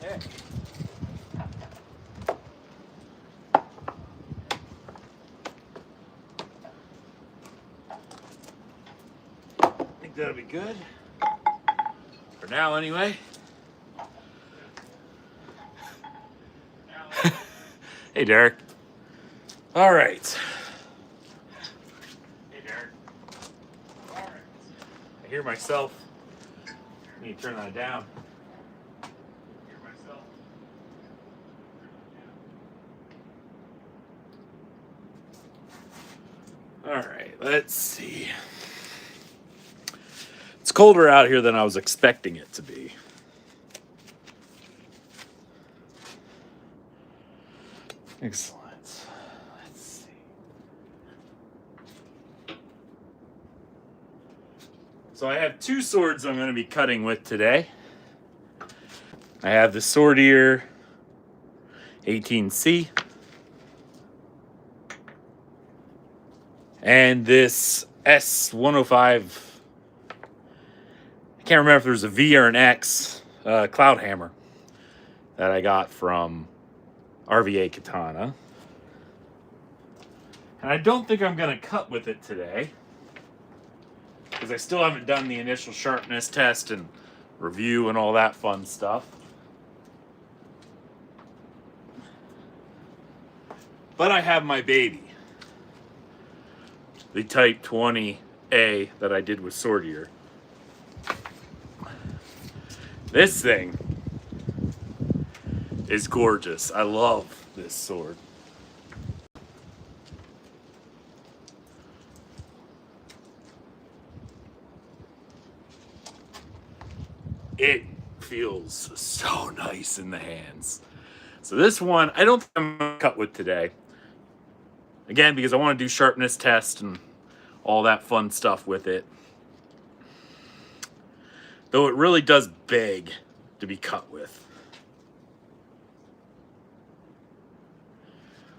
Hey. I think that'll be good. For now, anyway. Hey, Derek. All right. Hey, Derek. All right. I hear myself. I need to turn that down. I hear myself. All right, let's see. It's colder out here than I was expecting it to be. Excellent. Let's see. So I have two swords I'm going to be cutting with today. I have the Swordier 18C and this S105. I can't remember if there's a V or an X cloud hammer that I got from RVA Katana. And I don't think I'm going to cut with it today because I still haven't done the initial sharpness test and review and all that fun stuff. But I have my baby, the Type 20A that I did with Swordier. This thing is gorgeous. I love this sword. It feels so nice in the hands. So this one, I don't think I'm going to cut with today. Again, because I want to do sharpness test and all that fun stuff with it. Though it really does beg to be cut with.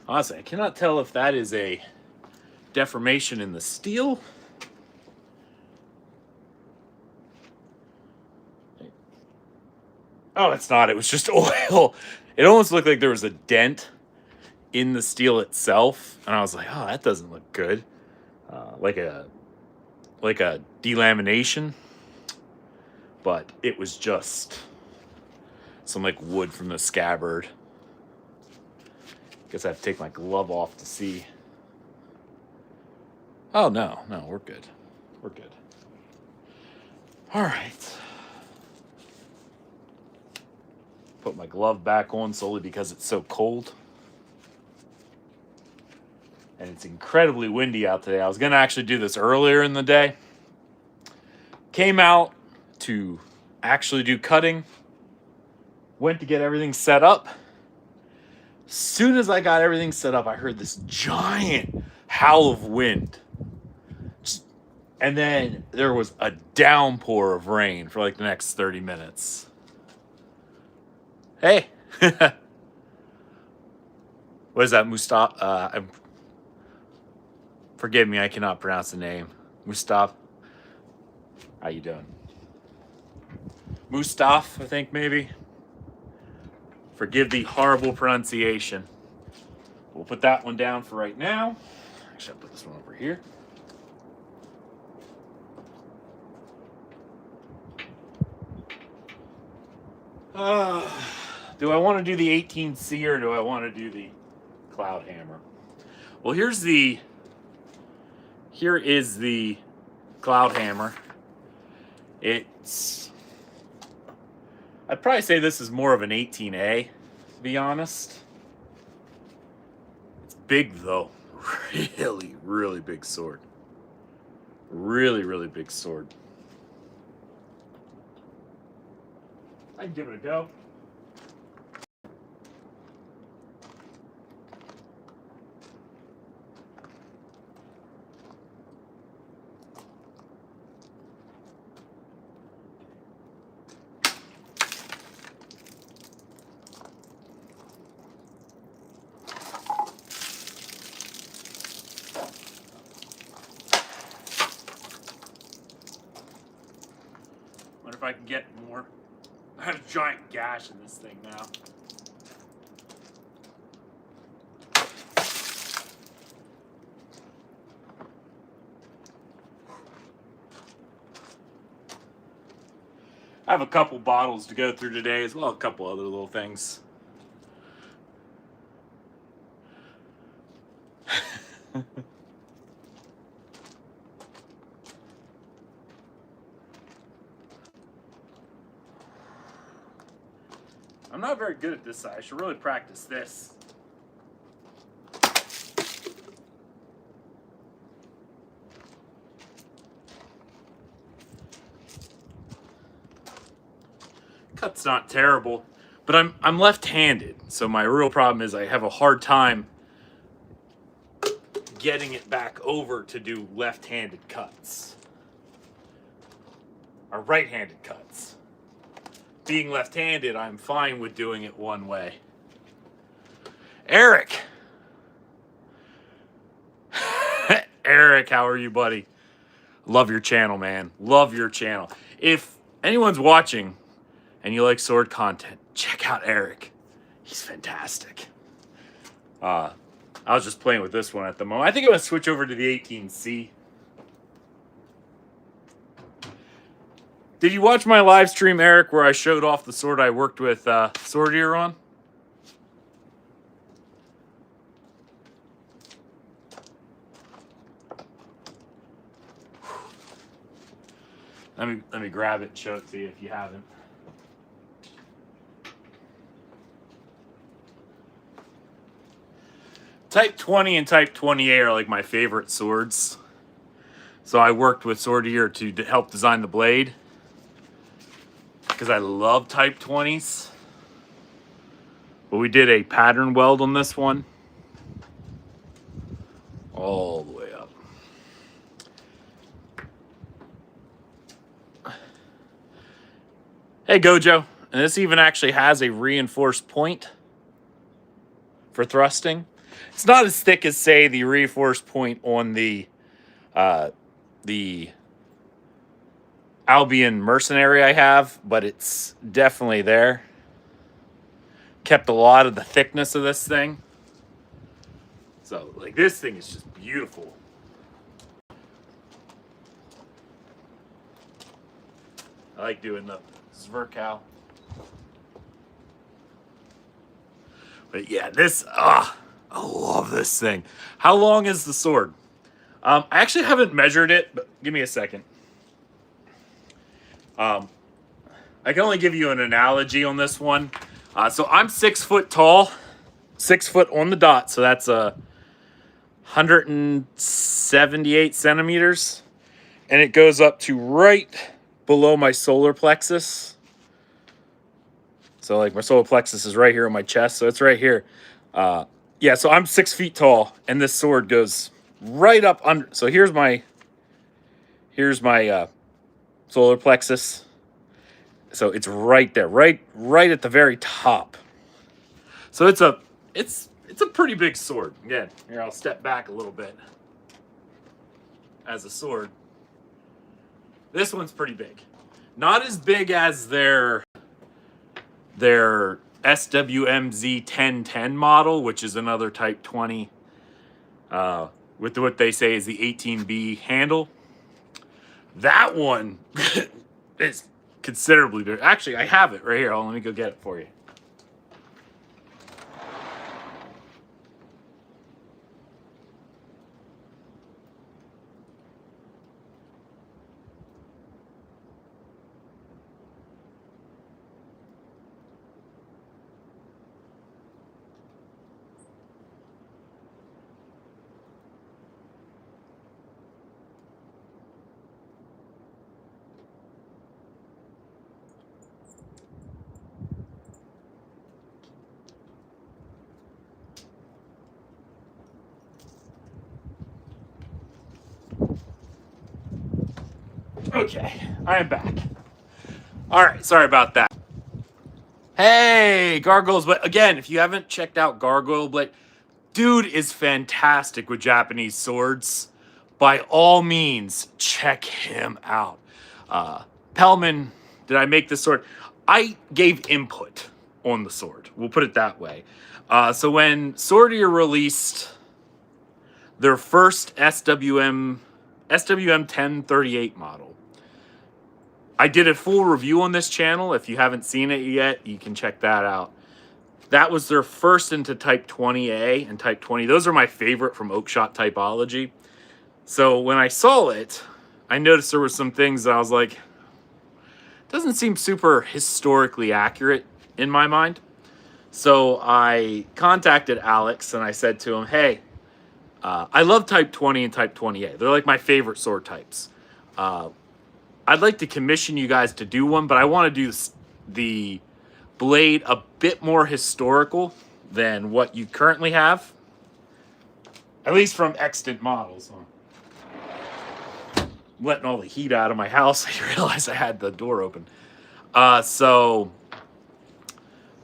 Honestly, I cannot tell if that is a deformation in the steel. Oh, it's not. It was just oil. It almost looked like there was a dent in the steel itself. And I was like, oh, that doesn't look good. Like a delamination. But it was just some like wood from the scabbard. Guess I have to take my glove off to see. Oh, no, we're good. We're good. All right. Put my glove back on solely because it's so cold. And it's incredibly windy out today. I was going to actually do this earlier in the day. Came out to actually do cutting. Went to get everything set up. Soon as I got everything set up, I heard this giant howl of wind. And then there was a downpour of rain for like the next 30 minutes. Hey. What is that, Mustafa? Forgive me, I cannot pronounce the name. Mustafa. How you doing? Mustafa, I think maybe. Forgive the horrible pronunciation. We'll put that one down for right now. Actually, I'll put this one over here. Do I want to do the 18C or do I want to do the cloud hammer? Well, here is the cloud hammer. I'd probably say this is more of an 18A, to be honest. It's big though. Really, really big sword. Really, really big sword. I can give it a go. Wonder if I can get more. I have a giant gash in this thing now. I have a couple bottles to go through today, as well as a couple other little things. I'm not very good at this side. I should really practice this. Cut's not terrible, but I'm left-handed, so my real problem is I have a hard time getting it back over to do left-handed cuts. Or right-handed cuts. Being left-handed, I'm fine with doing it one way. Eric! Eric, how are you, buddy? Love your channel, man. Love your channel. If anyone's watching and you like sword content, check out Eric. He's fantastic. I was just playing with this one at the moment. I think I'm going to switch over to the 18C. Did you watch my live stream, Eric, where I showed off the sword I worked with Sword Ear on? Let me grab it and show it to you if you haven't. Type 20 and Type 20A are like my favorite swords. So I worked with Sword Ear to help design the blade, because I love Type 20s. But we did a pattern weld on this one. All the way up. Hey, Gojo. And this even actually has a reinforced point for thrusting. It's not as thick as, say, the reinforced point on the Albion Mercenary I have, but it's definitely there. Kept a lot of the thickness of this thing. So, like, this thing is just beautiful. I like doing the Zverkow. But yeah, this, I love this thing. How long is the sword? I actually haven't measured it, but give me a second. I can only give you an analogy on this one. So I'm 6 foot tall, 6 foot on the dot. So that's 178 centimeters. And it goes up to right below my solar plexus. So like my solar plexus is right here on my chest. So it's right here. Yeah, so I'm 6 feet tall, and this sword goes right up under. So here's my solar plexus. So it's right there, right at the very top. So it's a pretty big sword. Again, here I'll step back a little bit. As a sword, this one's pretty big. Not as big as their SWMZ 1010 model, which is another Type 20 with what they say is the 18B handle. That one is considerably bigger. Actually, I have it right here. Let me go get it for you. Okay, I am back. All right, sorry about that. Hey, Gargoyles, but again, if you haven't checked out Gargoyle Blade, dude is fantastic with Japanese swords. By all means, check him out. Pellman, did I make this sword? I gave input on the sword. We'll put it that way. So when Swordier released their first SWM 1038 model, I did a full review on this channel. If you haven't seen it yet, you can check that out. That was their first into Type 20A and Type 20. Those are my favorite from Oakshot typology. So when I saw it, I noticed there were some things that I was like, doesn't seem super historically accurate in my mind. So I contacted Alex and I said to him, hey, I love Type 20 and Type 20A. They're like my favorite sword types. I'd like to commission you guys to do one, but I want to do the blade a bit more historical than what you currently have. At least from extant models. I'm letting all the heat out of my house. I realized I had the door open. So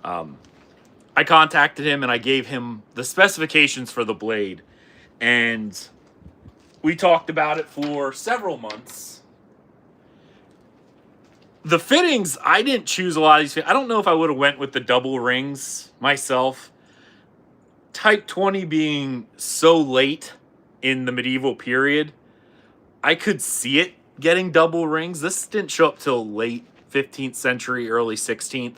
I contacted him and I gave him the specifications for the blade. And we talked about it for several months. The fittings, I didn't choose a lot of these. I don't know if I would have went with the double rings myself. Type 20 being so late in the medieval period, I could see it getting double rings. This didn't show up till late 15th century, early 16th.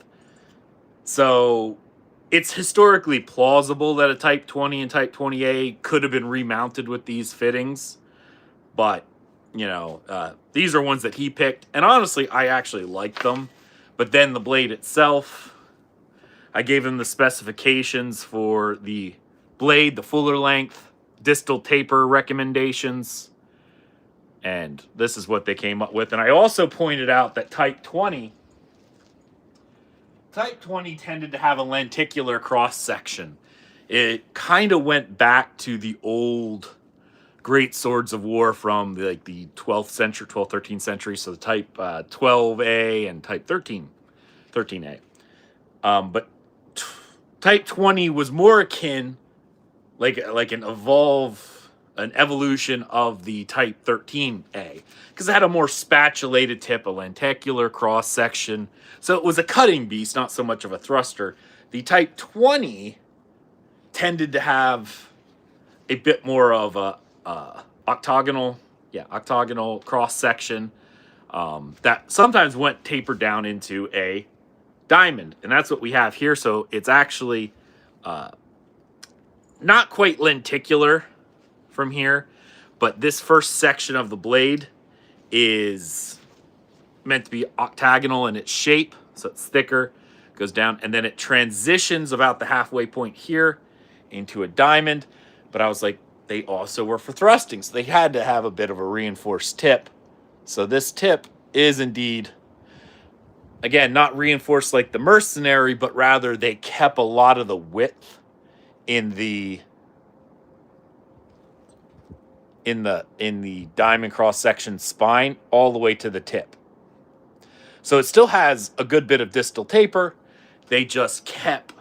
So it's historically plausible that a Type 20 and Type 20A could have been remounted with these fittings. But, you know, these are ones that he picked. And honestly, I actually liked them. But then the blade itself, I gave him the specifications for the blade, the fuller length, distal taper recommendations. And this is what they came up with. And I also pointed out that Type 20 tended to have a lenticular cross section. It kind of went back to the old great swords of war from the 12th century, 12th, 13th century. So the Type 12A and Type 13A. But Type 20 was more akin, like an evolution of the Type 13A, because it had a more spatulated tip, a lenticular cross section. So it was a cutting beast, not so much of a thruster. The Type 20 tended to have a bit more of a octagonal cross section that sometimes went tapered down into a diamond, and that's what we have here. So it's actually not quite lenticular from here, but this first section of the blade is meant to be octagonal in its shape, so it's thicker, goes down, and then it transitions about the halfway point here into a diamond. But I was like, they also were for thrusting, so they had to have a bit of a reinforced tip. So this tip is indeed, again, not reinforced like the mercenary, but rather they kept a lot of the width in the diamond cross section spine all the way to the tip. So it still has a good bit of distal taper. They just kept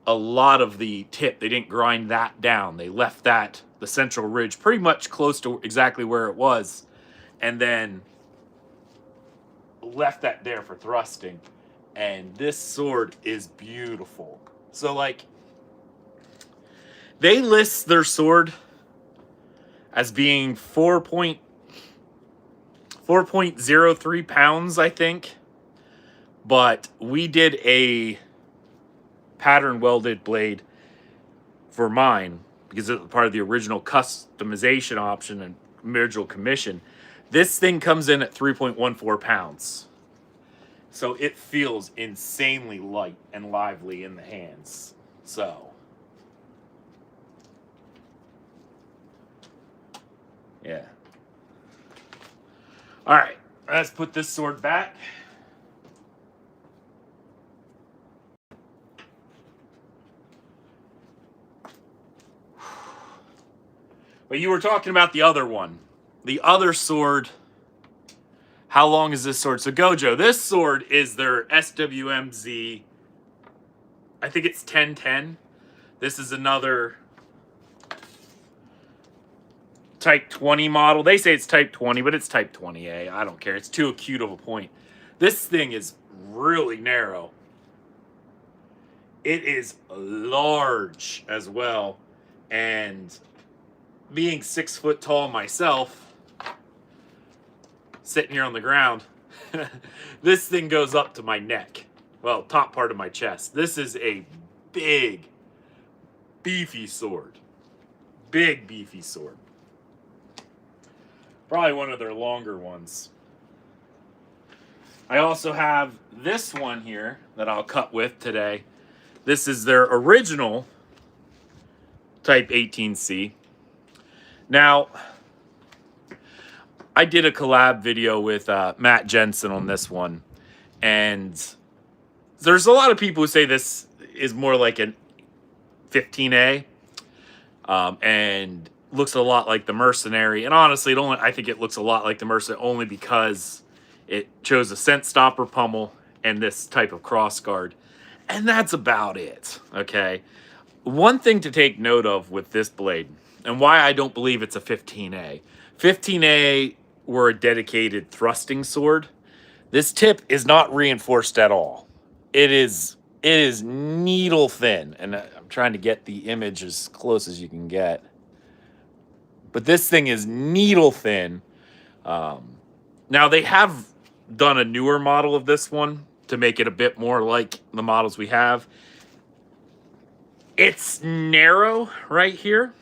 a lot of the tip. They didn't grind that down. They left the central ridge pretty much close to exactly where it was, and then left that there for thrusting. And this sword is beautiful. So they list their sword as being 4.03 pounds, I think. But we did a pattern welded blade for mine because it was part of the original customization option and original commission. This thing comes in at 3.14 pounds. So it feels insanely light and lively in the hands. So yeah. All right, let's put this sword back. But you were talking about the other one. The other sword. How long is this sword? So Gojo, this sword is their SWMZ. I think it's 1010. This is another Type 20 model. They say it's Type 20, but it's Type 20A. I don't care. It's too acute of a point. This thing is really narrow. It is large as well. And being 6 foot tall myself, sitting here on the ground, this thing goes up to my neck. Well, top part of my chest. This is a big, beefy sword. Big, beefy sword. Probably one of their longer ones. I also have this one here that I'll cut with today. This is their original Type 18C. Now, I did a collab video with Matt Jensen on this one, and there's a lot of people who say this is more like an 15A, and looks a lot like the Mercenary. And honestly, I think it looks a lot like the Mercenary only because it chose a scent stopper pummel and this type of crossguard. And that's about it, okay? One thing to take note of with this blade, and why I don't believe it's a 15A. 15A were a dedicated thrusting sword. This tip is not reinforced at all. It is needle thin, and I'm trying to get the image as close as you can get. But this thing is needle thin. Now, they have done a newer model of this one to make it a bit more like the models we have. It's narrow right here.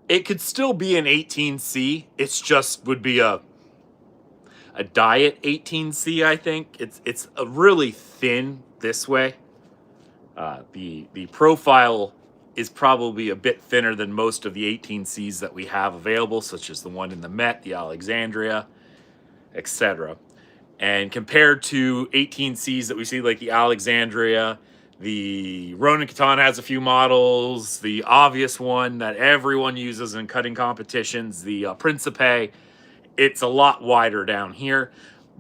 It could still be an 18C. It's just would be a diet 18C, I think. It's a really thin this way. The profile is probably a bit thinner than most of the 18Cs that we have available, such as the one in the Met, the Alexandria, etc. And compared to 18Cs that we see, like the Alexandria, the Ronin Katana has a few models, the obvious one that everyone uses in cutting competitions, the Principe, it's a lot wider down here.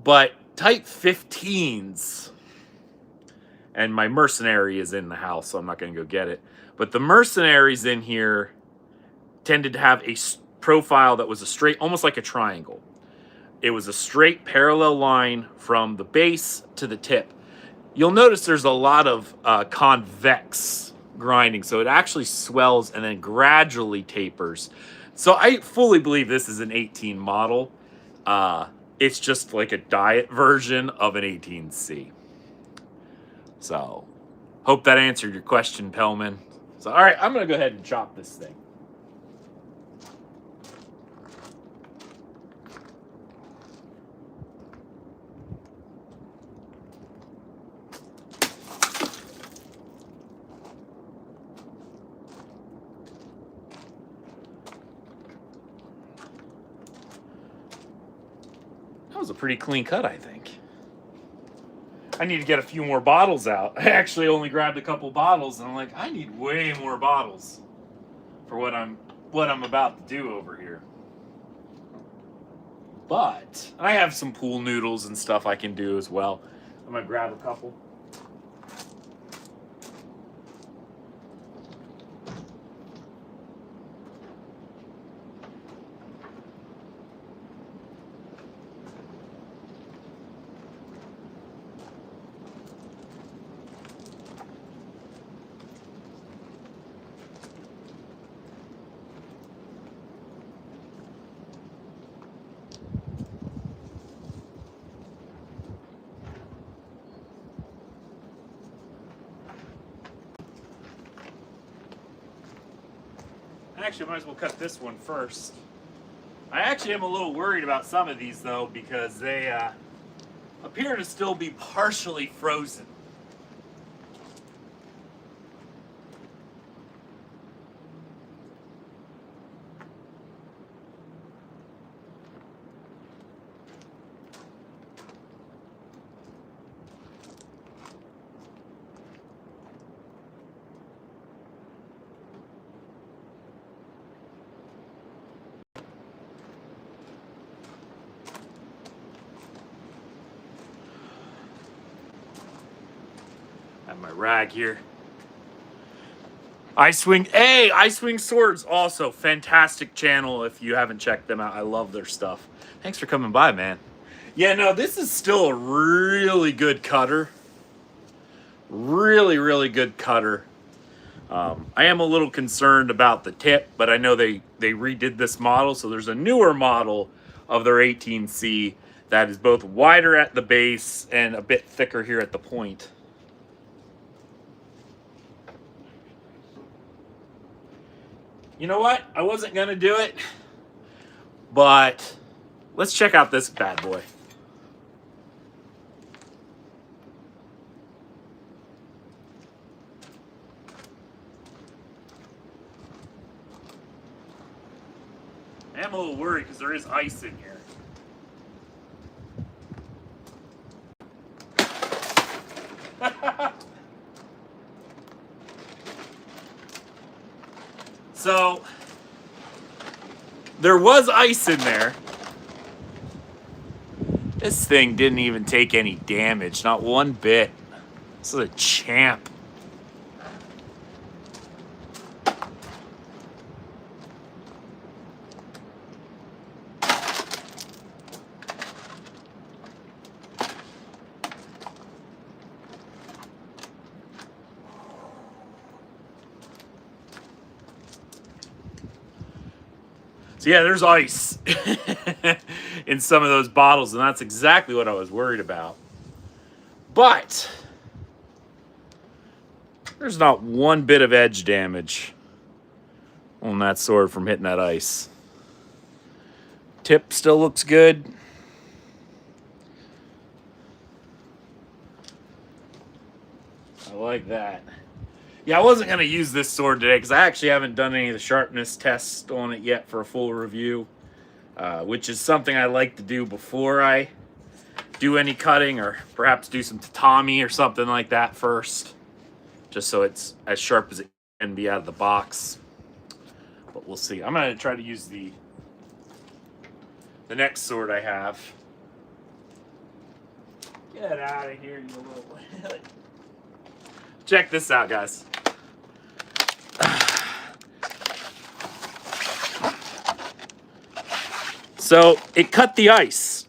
But Type 15s, and my Mercenary is in the house, so I'm not going to go get it. But the Mercenaries in here tended to have a profile that was a straight, almost like a triangle. It was a straight parallel line from the base to the tip. You'll notice there's a lot of convex grinding, so it actually swells and then gradually tapers. So I fully believe this is an 18 model. It's just like a diet version of an 18C. So, hope that answered your question, Pellman. So, all right, I'm going to go ahead and chop this thing. That was a pretty clean cut, I think. I need to get a few more bottles out. I actually only grabbed a couple bottles, and I'm like, I need way more bottles for what I'm about to do over here. But I have some pool noodles and stuff I can do as well. I'm gonna grab a couple. Actually, I might as well cut this one first. I actually am a little worried about some of these, though, because they appear to still be partially frozen. Have my rag here. I Swing Swords, also fantastic channel if you haven't checked them out. I love their stuff. Thanks for coming by, man. Yeah, no, this is still a really good cutter. Really, really good cutter. I am a little concerned about the tip, but I know they redid this model, so there's a newer model of their 18C that is both wider at the base and a bit thicker here at the point. You know what? I wasn't going to do it, but let's check out this bad boy. I am a little worried because there is ice in here. So, there was ice in there. This thing didn't even take any damage, not one bit. This is a champ. So yeah, there's ice in some of those bottles, and that's exactly what I was worried about. But there's not one bit of edge damage on that sword from hitting that ice. Tip still looks good. I like that. Yeah, I wasn't going to use this sword today because I actually haven't done any of the sharpness tests on it yet for a full review, which is something I like to do before I do any cutting, or perhaps do some tatami or something like that first, just so it's as sharp as it can be out of the box. But we'll see. I'm going to try to use the next sword I have. Get out of here, you little... Check this out, guys. So it cut the ice.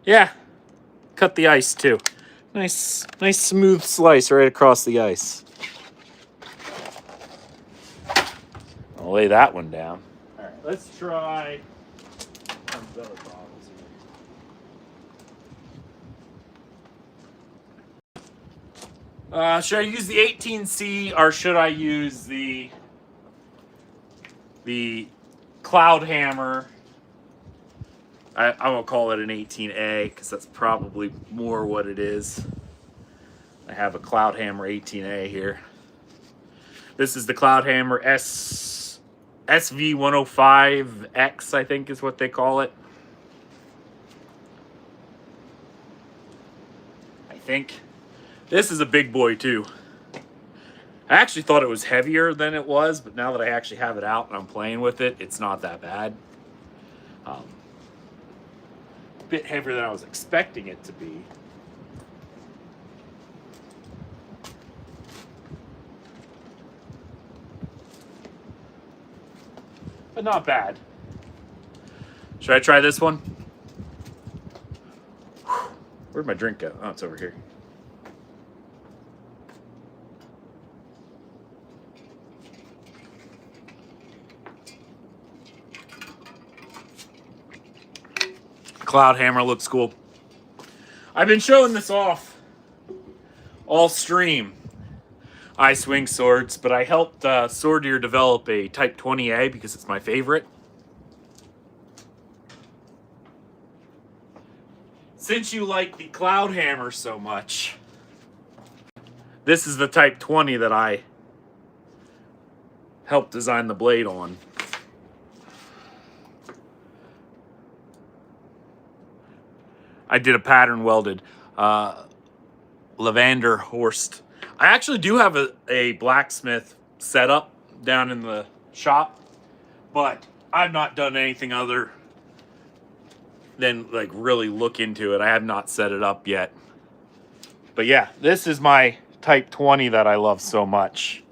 Yeah, cut the ice too. Nice smooth slice right across the ice. I'll lay that one down. All right, let's try some other bottles here. Should I use the 18C or should I use the Cloud Hammer? I will call it an 18A because that's probably more what it is. I have a Cloud Hammer 18A here. This is the Cloud Hammer SV105X, I think is what they call it. I think. This is a big boy too. I actually thought it was heavier than it was, but now that I actually have it out and I'm playing with it, it's not that bad. A bit heavier than I was expecting it to be. But not bad. Should I try this one? Where'd my drink go? Oh, it's over here. Cloud Hammer looks cool. I've been showing this off all stream. I swing swords, but I helped Sword Deer develop a Type 20A because it's my favorite. Since you like the Cloud Hammer so much, this is the Type 20 that I helped design the blade on. I did a pattern welded Lavender Horst. I actually do have a blacksmith set up down in the shop, but I've not done anything other than like really look into it. I have not set it up yet. But yeah, this is my Type 20 that I love so much.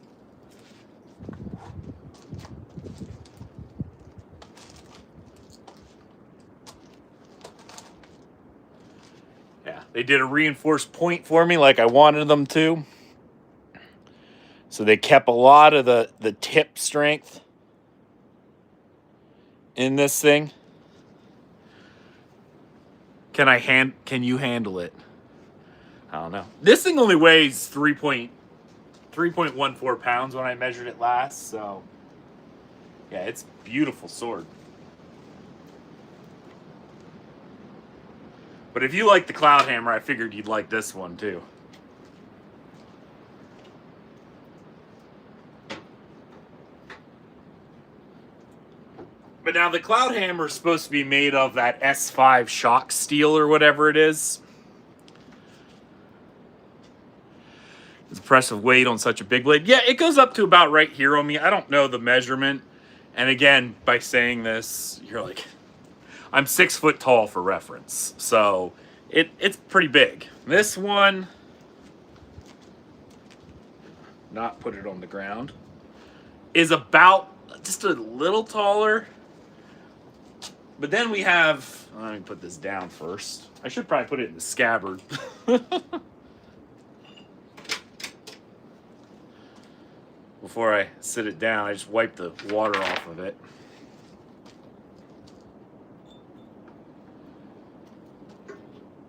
Yeah, they did a reinforced point for me like I wanted them to. So they kept a lot of the tip strength in this thing. Can you handle it? I don't know. This thing only weighs 3.14 pounds when I measured it last, so yeah, it's a beautiful sword. But if you like the Cloud Hammer, I figured you'd like this one too. But now the Cloud Hammer is supposed to be made of that S5 shock steel or whatever it is. It's impressive weight on such a big blade. Yeah, it goes up to about right here on me. I don't know the measurement. And again, by saying this, you're like, I'm 6 foot tall for reference. So it's pretty big. This one, not put it on the ground, is about just a little taller. But then we have, let me put this down first. I should probably put it in the scabbard. Before I sit it down, I just wipe the water off of it.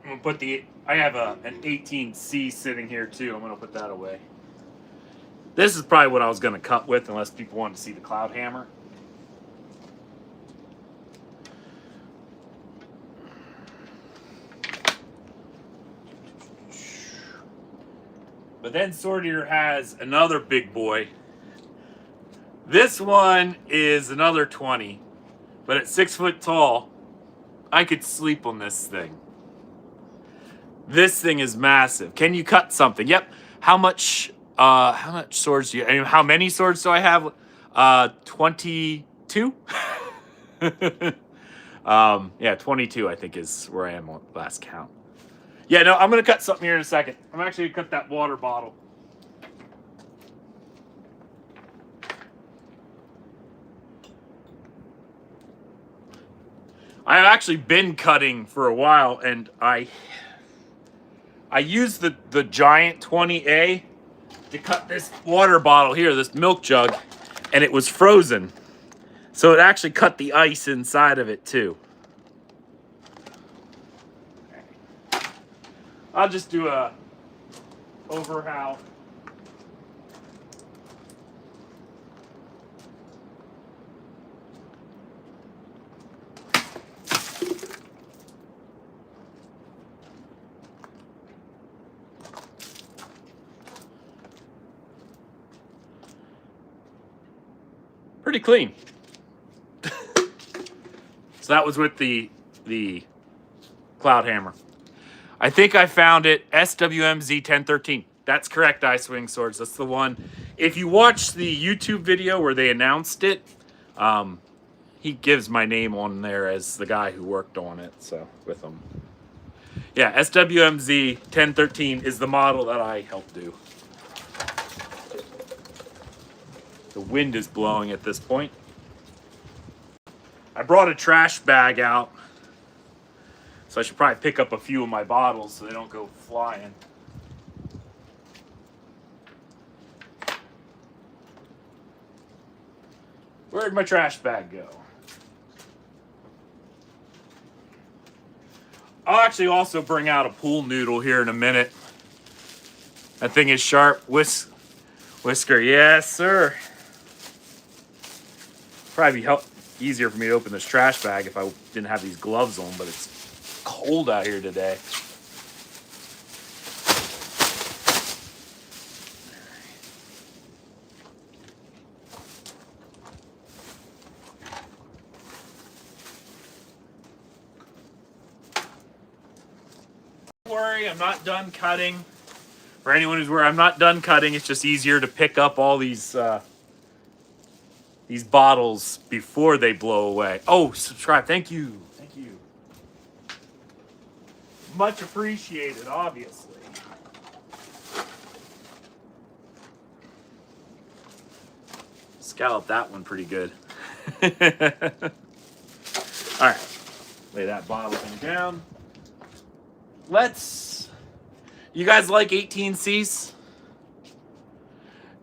I'm gonna put I have an 18C sitting here too. I'm gonna put that away. This is probably what I was gonna cut with, unless people wanted to see the Cloud Hammer. But then Sword Eater has another big boy. This one is another 20, but at 6 foot tall, I could sleep on this thing. This thing is massive. Can you cut something? Yep. How much swords do you? I mean, how many swords do I have? 22. Yeah, 22. I think is where I am on last count. Yeah, no, I'm gonna cut something here in a second. I'm actually gonna cut that water bottle. I've actually been cutting for a while, and I used the giant 20A to cut this water bottle here, this milk jug, and it was frozen. So it actually cut the ice inside of it too. I'll just do a overhaul. Pretty clean. So that was with the Cloud Hammer. I think I found it, SWMZ 1013. That's correct, Icewing Swords. That's the one. If you watch the YouTube video where they announced it, he gives my name on there as the guy who worked on it, so with him. Yeah, SWMZ 1013 is the model that I helped do. The wind is blowing at this point. I brought a trash bag out, so I should probably pick up a few of my bottles so they don't go flying. Where'd my trash bag go? I'll actually also bring out a pool noodle here in a minute. That thing is sharp. Whisker, yes, sir. Probably be easier for me to open this trash bag if I didn't have these gloves on, but it's cold out here today. Don't worry, I'm not done cutting. For anyone who's worried, I'm not done cutting. It's just easier to pick up all these bottles before they blow away. Oh, subscribe. Thank you. Thank you. Much appreciated, obviously. Scallop that one pretty good. All right. Lay that bottle thing down. You guys like 18Cs?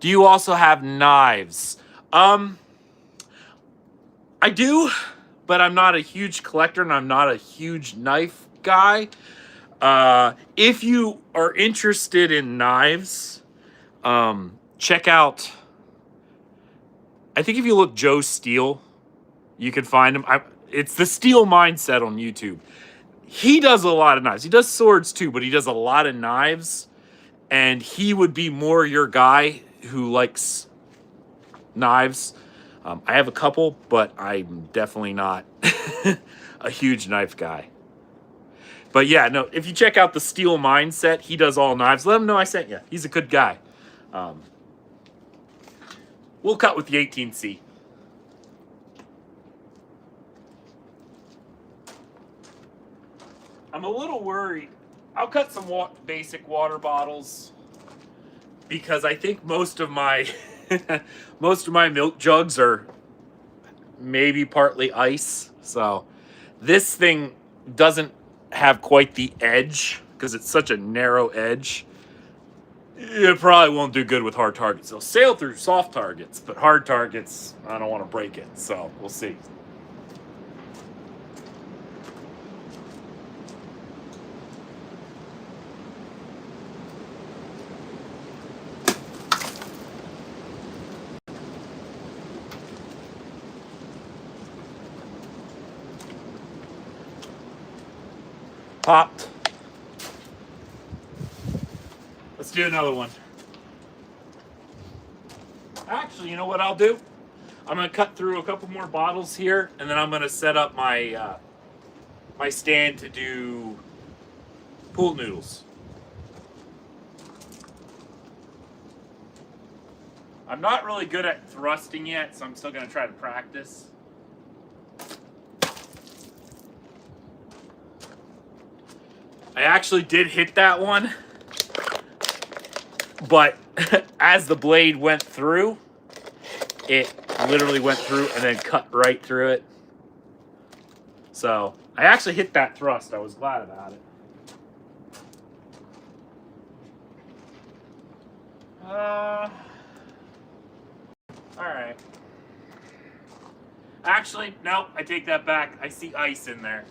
Do you also have knives? I do, but I'm not a huge collector and I'm not a huge knife guy. If you are interested in knives, check out, I think if you look Joe Steel, you can find him. It's the Steel Mindset on YouTube. He does a lot of knives. He does swords too, but he does a lot of knives. And he would be more your guy who likes knives. I have a couple, but I'm definitely not a huge knife guy. But yeah, no, if you check out the Steel Mindset, he does all knives. Let him know I sent you. He's a good guy. We'll cut with the 18C. I'm a little worried. I'll cut some basic water bottles because I think most of my milk jugs are maybe partly ice. So this thing doesn't have quite the edge because it's such a narrow edge. It probably won't do good with hard targets. It'll sail through soft targets, but hard targets, I don't want to break it. So we'll see. Popped. Let's do another one. Actually, you know what I'll do? I'm going to cut through a couple more bottles here, and then I'm going to set up my my stand to do pool noodles. I'm not really good at thrusting yet, so I'm still going to try to practice. I actually did hit that one, but as the blade went through, it literally went through and then cut right through it. So I actually hit that thrust. I was glad about it. All right. Actually, no, I take that back. I see ice in there.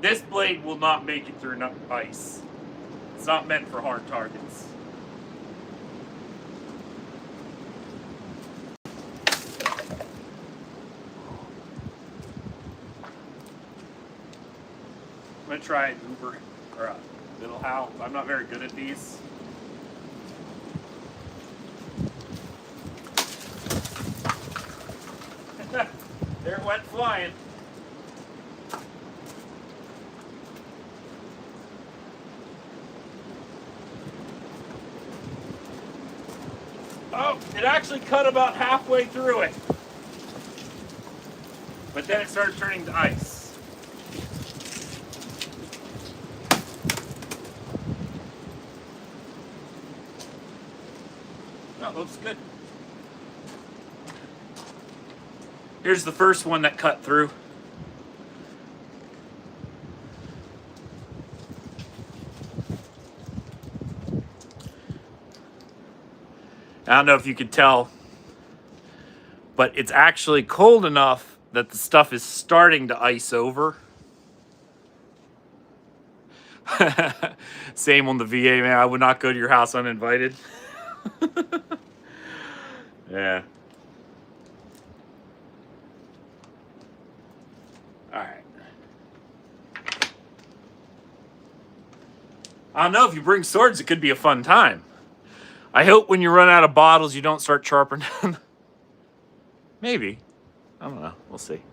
This blade will not make it through ice. It's not meant for hard targets. I'm gonna try an Uber or a Little How. I'm not very good at these. There it went flying. Oh, it actually cut about halfway through it. But then it started turning to ice. That looks good. Here's the first one that cut through. I don't know if you could tell, but it's actually cold enough that the stuff is starting to ice over. Same on the VA, man. I would not go to your house uninvited. Yeah. All right. I don't know, if you bring swords, it could be a fun time. I hope when you run out of bottles, you don't start sharpening them. Maybe. I don't know. We'll see.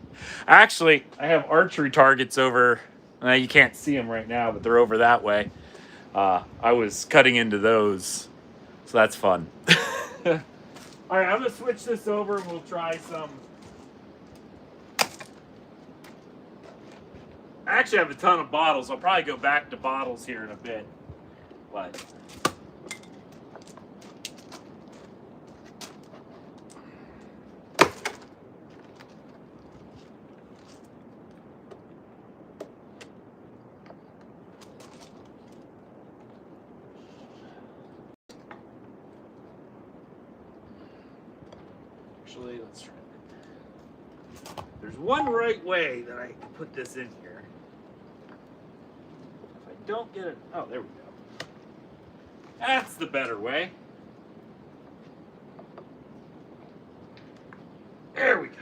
Actually, I have archery targets over. You can't see them right now, but they're over that way. I was cutting into those, so that's fun. All right, I'm going to switch this over and we'll try some. I actually have a ton of bottles. I'll probably go back to bottles here in a bit. But actually. Let's try it. There's one right way that I can put this in here. If I don't get it, oh, there we go. That's the better way. There we go.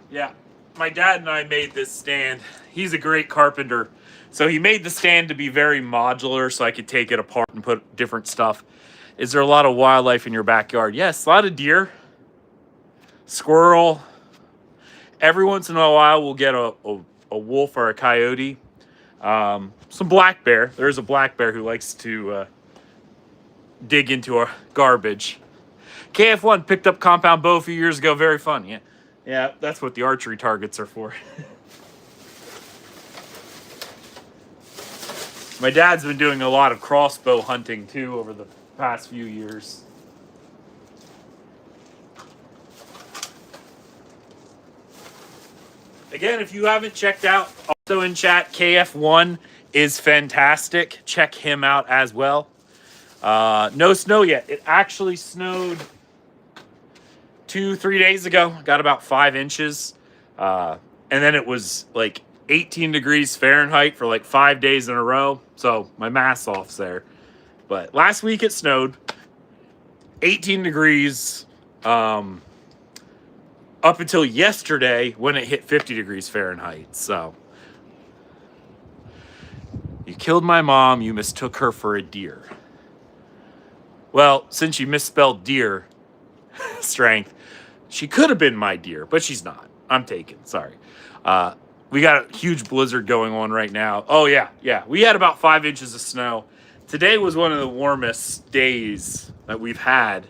Yeah, my dad and I made this stand. He's a great carpenter. So he made the stand to be very modular so I could take it apart and put different stuff. Is there a lot of wildlife in your backyard? Yes, a lot of deer, squirrel. Every once in a while we'll get a wolf or a coyote. Some black bear. There's a black bear who likes to dig into our garbage. KF1 picked up compound bow a few years ago. Very fun. Yeah, that's what the archery targets are for. My dad's been doing a lot of crossbow hunting too over the past few years. Again, if you haven't checked out, also in chat, KF1 is fantastic. Check him out as well. No snow yet. It actually snowed 2-3 days ago. Got about 5 inches. And then it was like 18 degrees Fahrenheit for like 5 days in a row. So my math's off there. But last week it snowed 18 degrees up until yesterday when it hit 50 degrees Fahrenheit. So you killed my mom. You mistook her for a deer. Well, since you misspelled deer, strength, she could have been my deer, but she's not. I'm taken. Sorry. We got a huge blizzard going on right now. Oh, yeah. We had about 5 inches of snow. Today was one of the warmest days that we've had,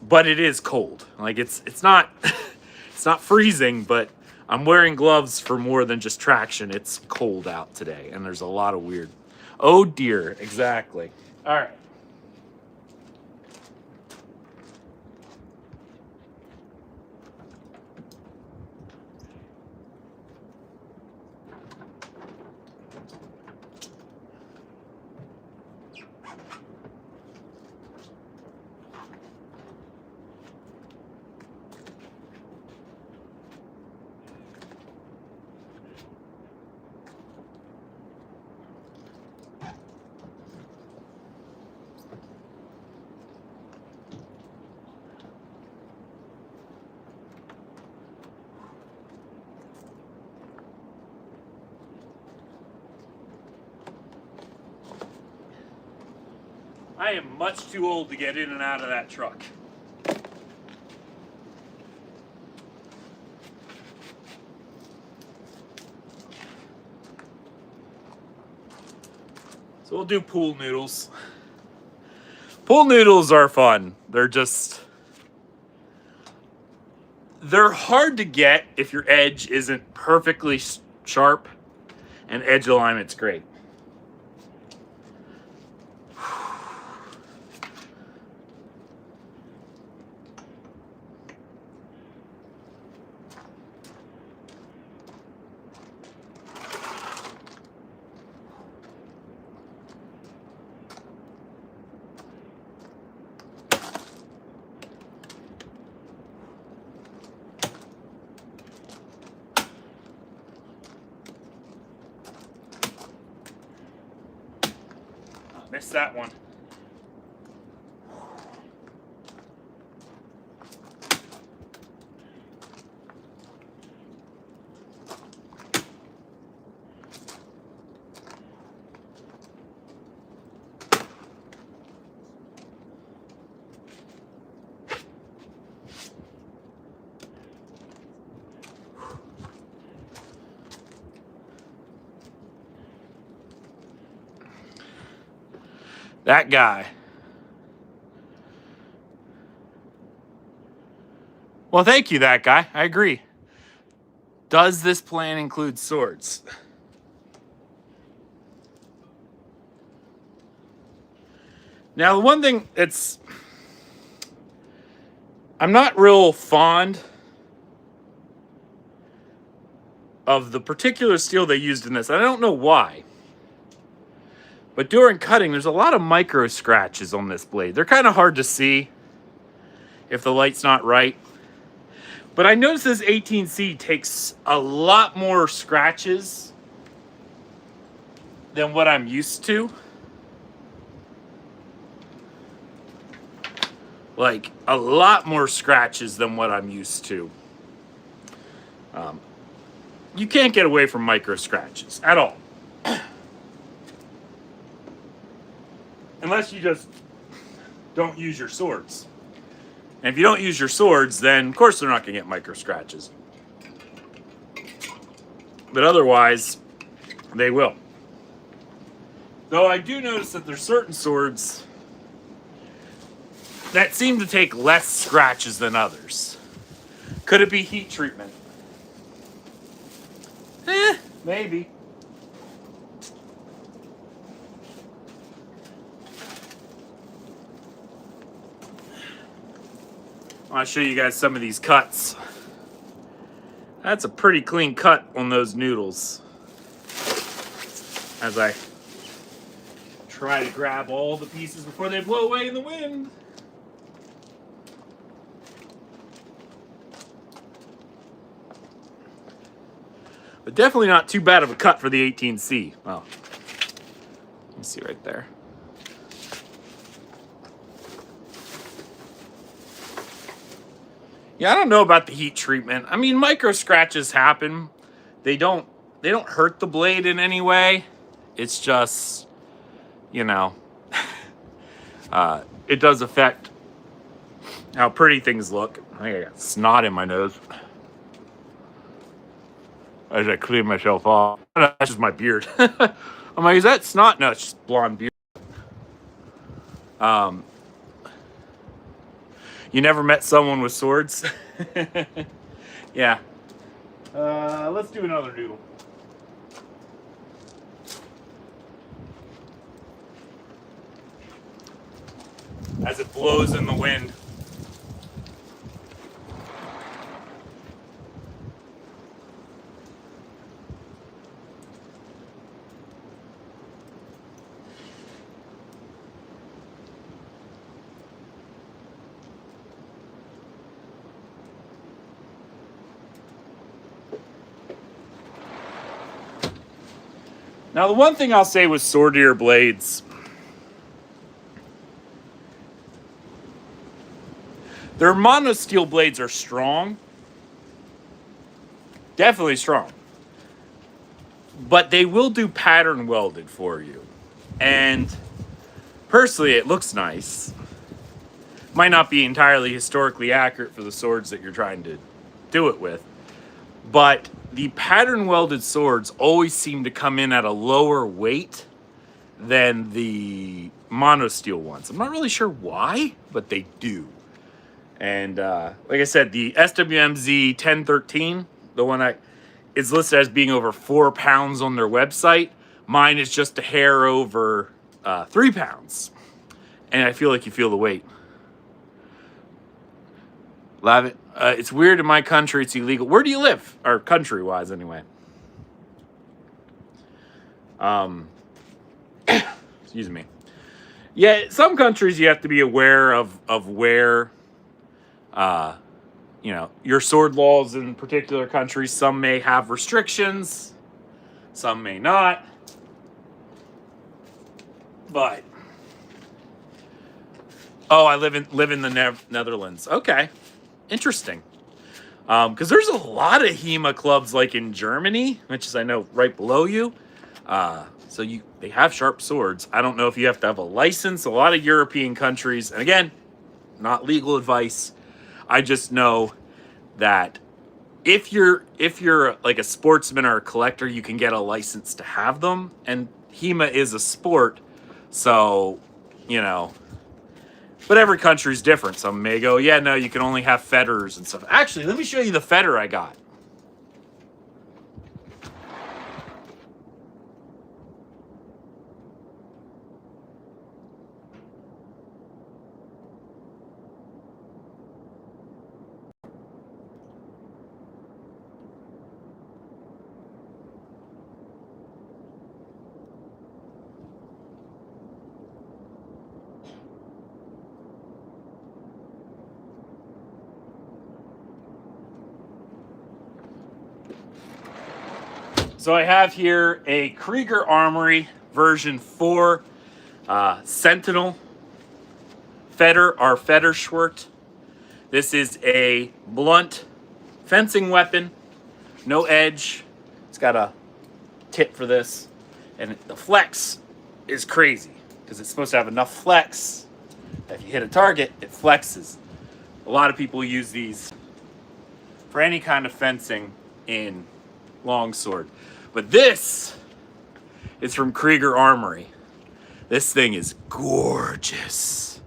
but it is cold. Like it's not it's not freezing, but I'm wearing gloves for more than just traction. It's cold out today, and there's a lot of weird. Oh dear, exactly. All right. I am much too old to get in and out of that truck. So we'll do pool noodles. Pool noodles are fun. They're hard to get if your edge isn't perfectly sharp, and edge alignment's great. Missed that one. That guy. Well, thank you, that guy. I agree. Does this plan include swords? Now, the one thing I'm not real fond of the particular steel they used in this. I don't know why. But during cutting, there's a lot of micro scratches on this blade. They're kind of hard to see. if the light's not right. But I noticed this 18C takes a lot more scratches than what I'm used to. Like, a lot more scratches than what I'm used to. You can't get away from micro scratches at all. Unless you just don't use your swords. And if you don't use your swords, then of course they're not going to get micro scratches. But otherwise, they will. Though I do notice that there's certain swords that seem to take less scratches than others. Could it be heat treatment? Maybe. I want to show you guys some of these cuts. That's a pretty clean cut on those noodles. As I try to grab all the pieces before they blow away in the wind. But definitely not too bad of a cut for the 18C. Well, you see right there. Yeah, I don't know about the heat treatment. I mean, micro scratches happen. They don't hurt the blade in any way. It's just, you know, it does affect how pretty things look. I think I got snot in my nose as I clean myself off. That's just my beard. I'm like, is that snot? No, it's just blonde beard. You never met someone with swords? Yeah. Let's do another noodle. As it blows in the wind. Now, the one thing I'll say with swordier blades, their monosteel blades are strong. Definitely strong. But they will do pattern welded for you. And personally, it looks nice. Might not be entirely historically accurate for the swords that you're trying to do it with. But the pattern welded swords always seem to come in at a lower weight than the monosteel ones. I'm not really sure why, but they do. And like I said, the SWMZ 1013, the one that is listed as being over 4 pounds on their website, mine is just a hair over 3 pounds. And I feel like you feel the weight. Love it. It's weird in my country. It's illegal. Where do you live? Or country-wise, anyway. Excuse me. Yeah, some countries you have to be aware of where, you know, your sword laws in particular countries. Some may have restrictions. Some may not. But, oh, I live in the Netherlands. Okay. Interesting. Because there's a lot of HEMA clubs like in Germany, which is, I know, right below you. So they have sharp swords. I don't know if you have to have a license. A lot of European countries, and again, not legal advice. I just know that if you're like a sportsman or a collector, you can get a license to have them. And HEMA is a sport, so, you know. But every country's different. Some may go, yeah, no, you can only have fetters and stuff. Actually, let me show you the fetter I got. So I have here a Krieger Armory version 4 Sentinel Federschwert. This is a blunt fencing weapon, no edge. It's got a tip for this, and the flex is crazy because it's supposed to have enough flex that if you hit a target, it flexes. A lot of people use these for any kind of fencing in longsword. But this is from Krieger Armory. This thing is gorgeous.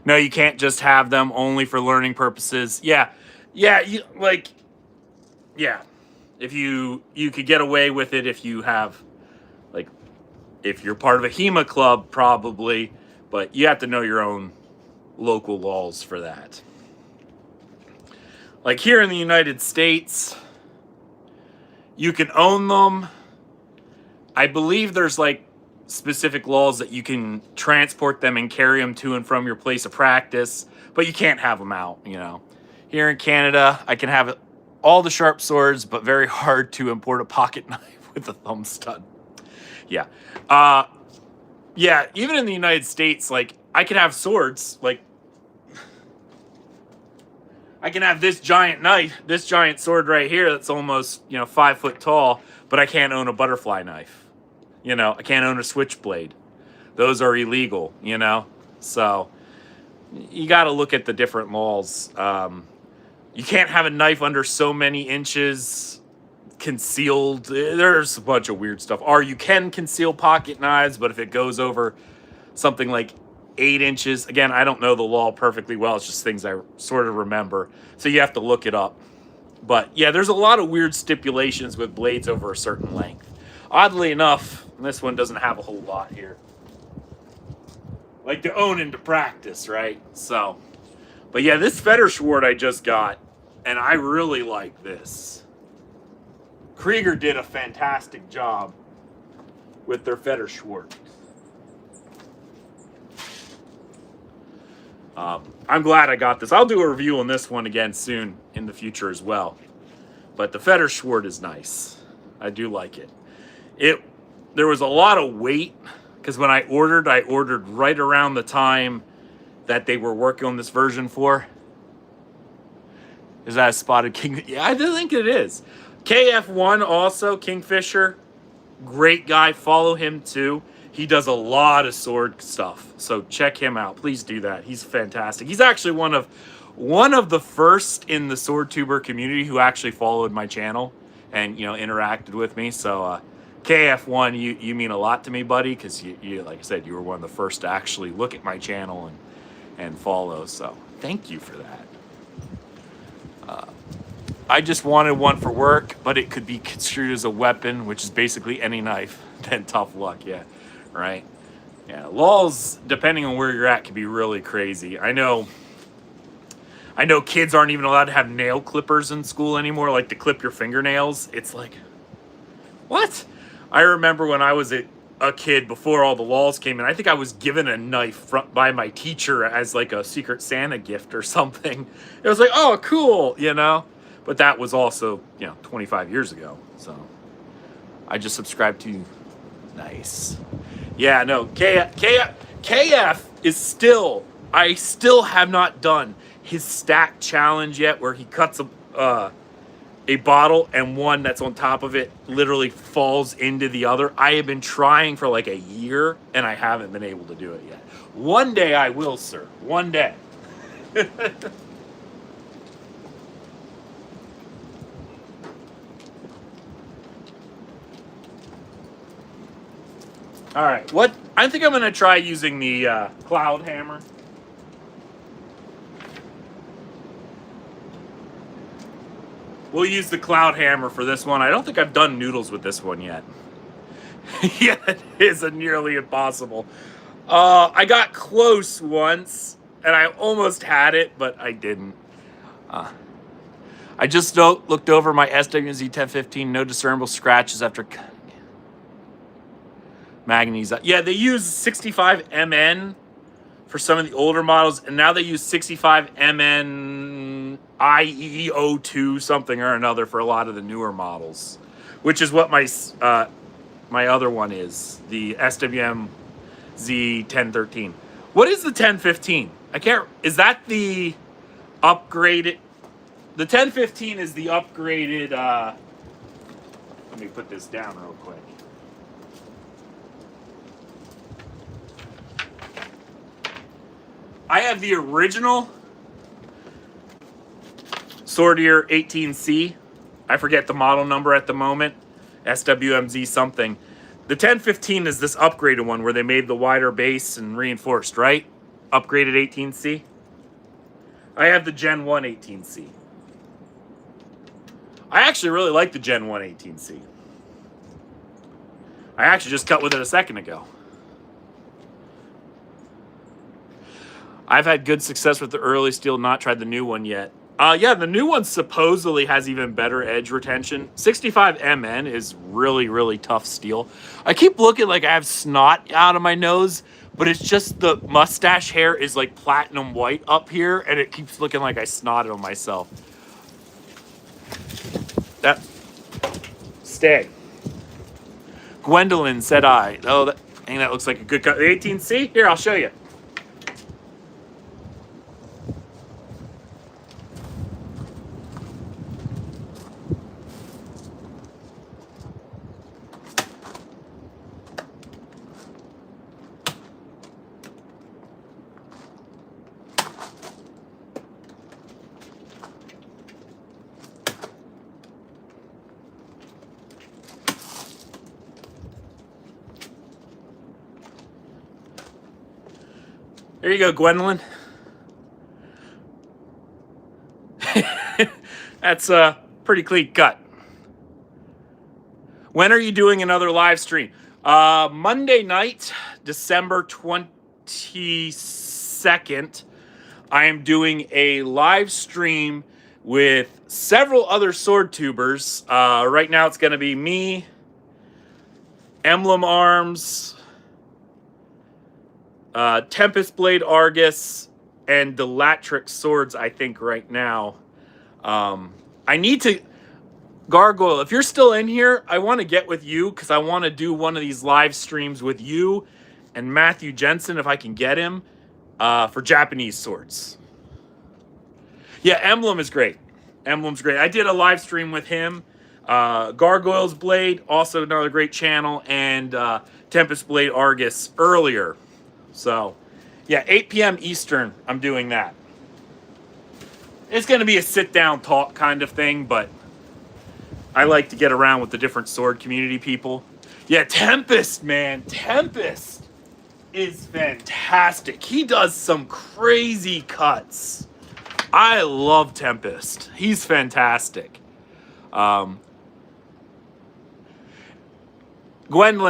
No, you can't just have them only for learning purposes. Yeah, if you could get away with it if you have, like, if you're part of a HEMA club, probably, but you have to know your own local laws for that. Like here in the United States, you can own them. I believe there's like specific laws that you can transport them and carry them to and from your place of practice, but you can't have them out, you know. Here in Canada, I can have all the sharp swords, but very hard to import a pocket knife with a thumb stud. Yeah. Yeah, even in the United States, like, I can have swords, like, I can have this giant knife, this giant sword right here that's almost, 5 foot tall, but I can't own a butterfly knife. I can't own a switchblade. Those are illegal, So you got to look at the different laws. You can't have a knife under so many inches concealed. There's a bunch of weird stuff. Or you can conceal pocket knives, but if it goes over something like 8 inches. Again, I don't know the law perfectly well. It's just things I sort of remember. So you have to look it up. But yeah, there's a lot of weird stipulations with blades over a certain length. Oddly enough, this one doesn't have a whole lot here. Like to own and to practice, right? So, but yeah, this Federschwert I just got, and I really like this. Krieger did a fantastic job with their Federschwert. I'm glad I got this. I'll do a review on this one again soon in the future as well. But the Federschwert is nice. I do like it. There was a lot of weight because when I ordered right around the time that they were working on this version 4. Is that a spotted king? Yeah, I do think it is. KF1 also, Kingfisher, great guy. Follow him too. He does a lot of sword stuff, so check him out. Please do that. He's fantastic. He's actually one of the first in the sword tuber community who actually followed my channel and interacted with me. So KF1, you mean a lot to me, buddy, because you like I said, you were one of the first to actually look at my channel and follow. So thank you for that. I just wanted one for work, but it could be construed as a weapon, which is basically any knife. Then tough luck, yeah. Right? Yeah, laws, depending on where you're at, can be really crazy. I know kids aren't even allowed to have nail clippers in school anymore, like to clip your fingernails. It's like, what? I remember when I was a kid, before all the laws came in, I think I was given a knife by my teacher as like a Secret Santa gift or something. It was like, oh, cool, But that was also, 25 years ago. So I just subscribed to nice. Yeah, no, KF is still, I still have not done his stack challenge yet, where he cuts a bottle and one that's on top of it literally falls into the other. I have been trying for like a year and I haven't been able to do it yet. One day I will, sir. One day. All right, I think I'm gonna try using the cloud hammer. We'll use the cloud hammer for this one. I don't think I've done noodles with this one yet. Yeah, it is nearly impossible. I got close once, and I almost had it, but I didn't. I just looked over my SWZ 1015. No discernible scratches after manganese. Yeah, they use 65 MN for some of the older models, and now they use 65 MN IE02 something or another for a lot of the newer models, which is what my my other one is, the SWM Z1013. What is the 1015? I can't. Is that the upgraded? The 1015 is the upgraded. Let me put this down real quick. I have the original Sortier 18C. I forget the model number at the moment. SWMZ something. The 1015 is this upgraded one where they made the wider base and reinforced, right? Upgraded 18C. I have the Gen 1 18C. I actually really like the Gen 1 18C. I actually just cut with it a second ago. I've had good success with the early steel, not tried the new one yet. Yeah, the new one supposedly has even better edge retention. 65 MN is really, really tough steel. I keep looking like I have snot out of my nose, but it's just the mustache hair is like platinum white up here, and it keeps looking like I snotted on myself. That stay. Gwendolyn said I. Oh, that looks like a good cut. The 18C? Here, I'll show you. There you go, Gwendolyn. That's a pretty clean cut. When are you doing another live stream? Monday night, December 22nd, I am doing a live stream with several other sword tubers. Right now it's going to be me, Emblem Arms, Tempest Blade Argus, and the Latrix Swords, I think, right now. I need to... Gargoyle, if you're still in here, I want to get with you because I want to do one of these live streams with you and Matthew Jensen, if I can get him, for Japanese swords. Yeah, Emblem is great. Emblem's great. I did a live stream with him. Gargoyle's Blade, also another great channel, and Tempest Blade Argus earlier. So, yeah, 8 p.m. Eastern, I'm doing that. It's going to be a sit-down talk kind of thing, but I like to get around with the different sword community people. Yeah, Tempest, man. Tempest is fantastic. He does some crazy cuts. I love Tempest. He's fantastic. Gwendolyn,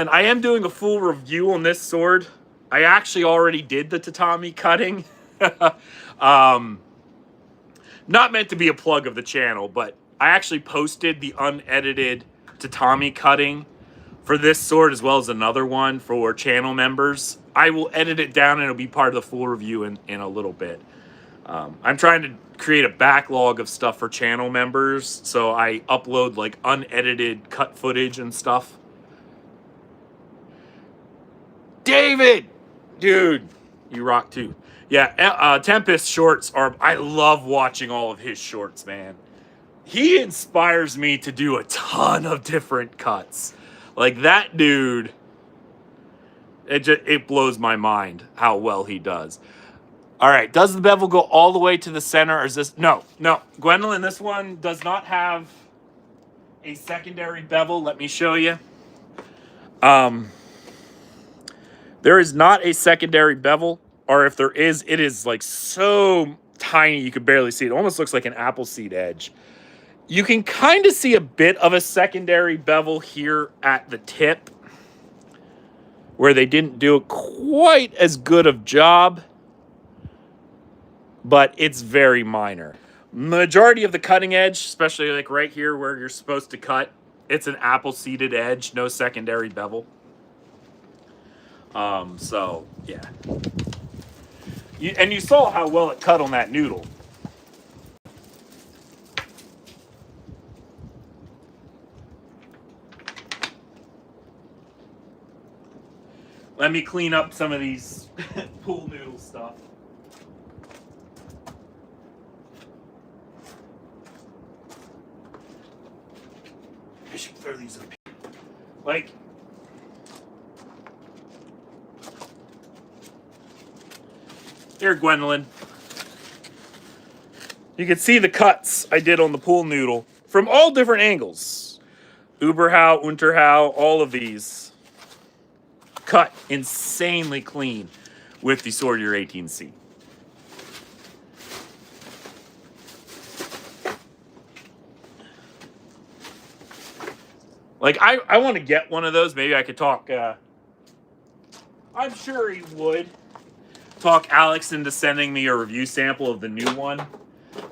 I am doing a full review on this sword. I actually already did the tatami cutting. Not meant to be a plug of the channel, but I actually posted the unedited tatami cutting for this sword as well as another one for channel members. I will edit it down and it'll be part of the full review in a little bit. I'm trying to create a backlog of stuff for channel members, so I upload like unedited cut footage and stuff. David! Dude, you rock too. Yeah, Tempest shorts are... I love watching all of his shorts, man. He inspires me to do a ton of different cuts. Like, that dude... It blows my mind how well he does. All right, does the bevel go all the way to the center, or is this... No. Gwendolyn, this one does not have a secondary bevel. Let me show you. There is not a secondary bevel, or if there is, it is like so tiny you could barely see it. It almost looks like an apple seed edge. You can kind of see a bit of a secondary bevel here at the tip, where they didn't do quite as good of job, but it's very minor. Majority of the cutting edge, especially like right here where you're supposed to cut, it's an apple seeded edge, no secondary bevel. So, yeah. And you saw how well it cut on that noodle. Let me clean up some of these pool noodle stuff. I should throw these up here. Like, here, Gwendolyn. You can see the cuts I did on the pool noodle from all different angles. Uberhau, Unterhau, all of these cut insanely clean with the Sortier 18C. Like, I want to get one of those. Maybe I could talk, I'm sure he would talk Alex into sending me a review sample of the new one.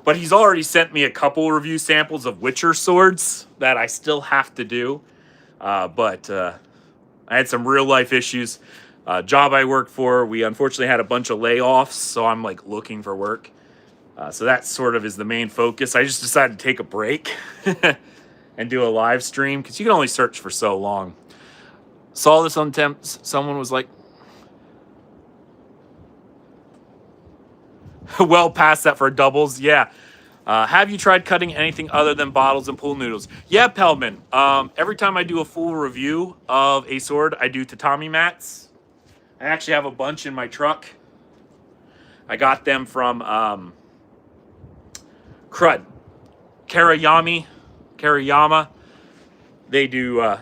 But he's already sent me a couple review samples of Witcher swords that I still have to do. But I had some real life issues. Job I worked for, we unfortunately had a bunch of layoffs, so I'm like looking for work. So that sort of is the main focus. I just decided to take a break and do a live stream because you can only search for so long. Saw this on Temps. Someone was like, well past that for doubles. Yeah. Have you tried cutting anything other than bottles and pool noodles? Yeah, Pelman. Every time I do a full review of a sword, I do tatami mats. I actually have a bunch in my truck. I got them from Crud. Karayama. They do,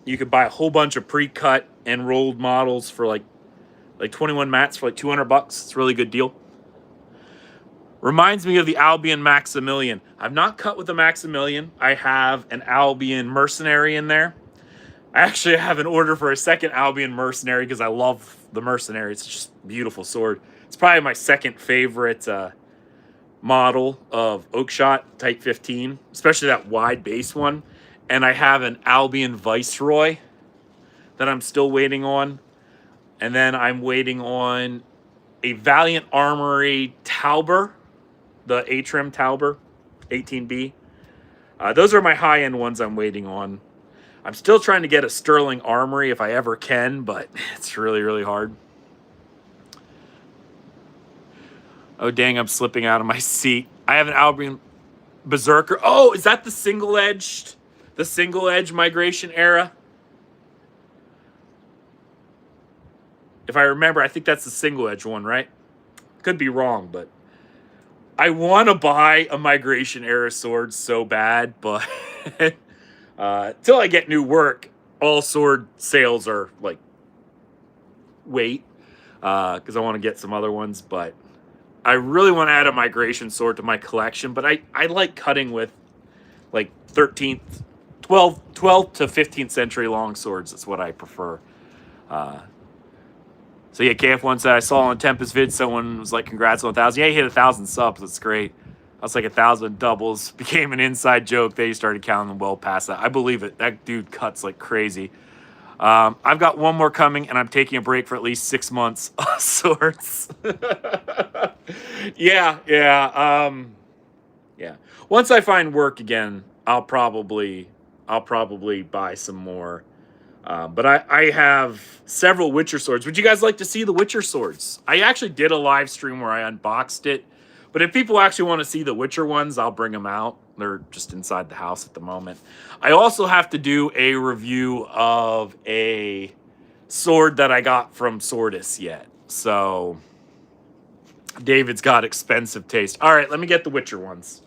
you could buy a whole bunch of pre-cut and rolled models for like 21 mats for like $200. It's a really good deal. Reminds me of the Albion Maximilian. I've not cut with the Maximilian. I have an Albion Mercenary in there. I actually have an order for a second Albion Mercenary because I love the Mercenary. It's just a beautiful sword. It's probably my second favorite model of Oakshot Type 15, especially that wide base one. And I have an Albion Viceroy that I'm still waiting on. And then I'm waiting on a Valiant Armory Tauber, the A-Trim Tauber, 18B. Those are my high-end ones I'm waiting on. I'm still trying to get a Sterling Armory if I ever can, but it's really, really hard. Oh, dang, I'm slipping out of my seat. I have an Albion Berserker. Oh, is that the single-edged migration era? If I remember, I think that's the single-edge one, right? Could be wrong, but I want to buy a migration era sword so bad, but till I get new work, all sword sales are like wait, because I want to get some other ones, but I really want to add a migration sword to my collection, but I like cutting with like 12th to 15th century long swords. That's what I prefer. So yeah, KF1 said, I saw on Tempest vid, someone was like, congrats on 1,000. Yeah, he hit 1,000 subs. That's great. I was like 1,000 doubles. Became an inside joke. They started counting them well past that. I believe it. That dude cuts like crazy. I've got one more coming, and I'm taking a break for at least 6 months. Swords. Yeah. Once I find work again, I'll probably buy some more. But I have several Witcher swords. Would you guys like to see the Witcher swords? I actually did a live stream where I unboxed it. But if people actually want to see the Witcher ones, I'll bring them out. They're just inside the house at the moment. I also have to do a review of a sword that I got from Swordus yet. So David's got expensive taste. All right, let me get the Witcher ones.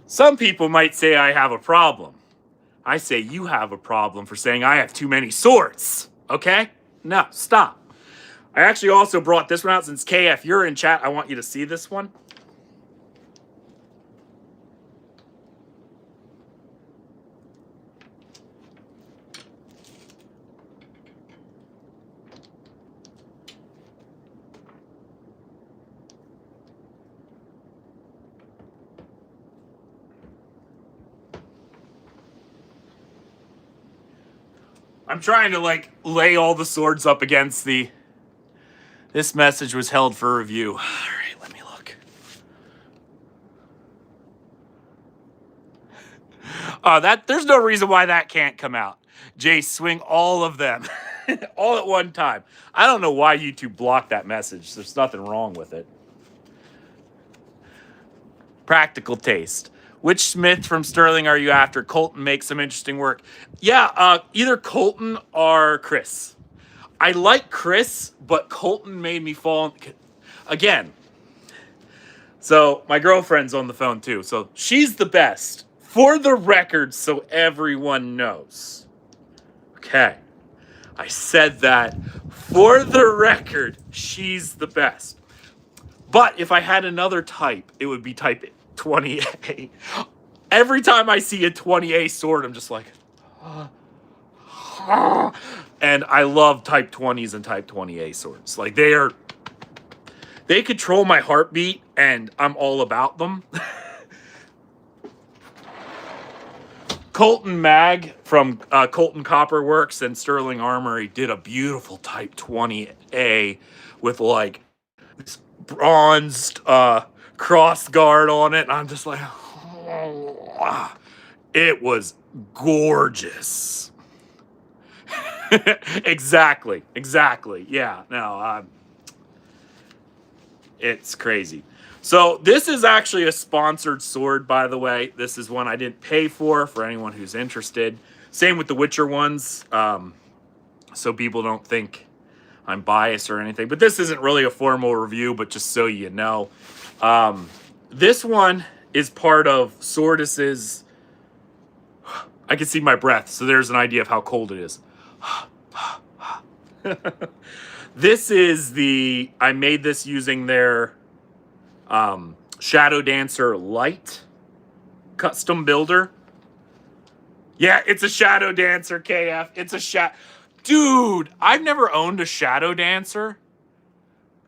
Some people might say I have a problem. I say you have a problem for saying I have too many swords. Okay? No, stop. I actually also brought this one out since KF, you're in chat. I want you to see this one. I'm trying to like lay all the swords up against the... This message was held for review. All right, let me look. There's no reason why that can't come out. Jay, swing all of them all at one time. I don't know why YouTube blocked that message. There's nothing wrong with it. Practical taste. Which Smith from Sterling are you after? Colton makes some interesting work. Yeah, either Colton or Chris. I like Chris, but Colton made me fall again. So my girlfriend's on the phone too. So she's the best. For the record, so everyone knows. Okay. I said that. For the record, she's the best. But if I had another type, it would be type 20A. Every time I see a 20A sword, I'm just like... And I love type 20s and type 20A swords. Like, they control my heartbeat, and I'm all about them. Colton Mag from Colton Copper Works and Sterling Armory did a beautiful type 20A with like this bronzed cross guard on it. And I'm just like, oh, it was gorgeous. Exactly. Yeah, no, it's crazy. So this is actually a sponsored sword, by the way. This is one I didn't pay for anyone who's interested. Same with the Witcher ones, so people don't think I'm biased or anything. But this isn't really a formal review, but just so you know. This one is part of Swordis's... I can see my breath, so there's an idea of how cold it is. This is the... I made this using their... Shadow Dancer Light custom builder. Yeah, it's a Shadow Dancer, KF. It's a Dude, I've never owned a Shadow Dancer.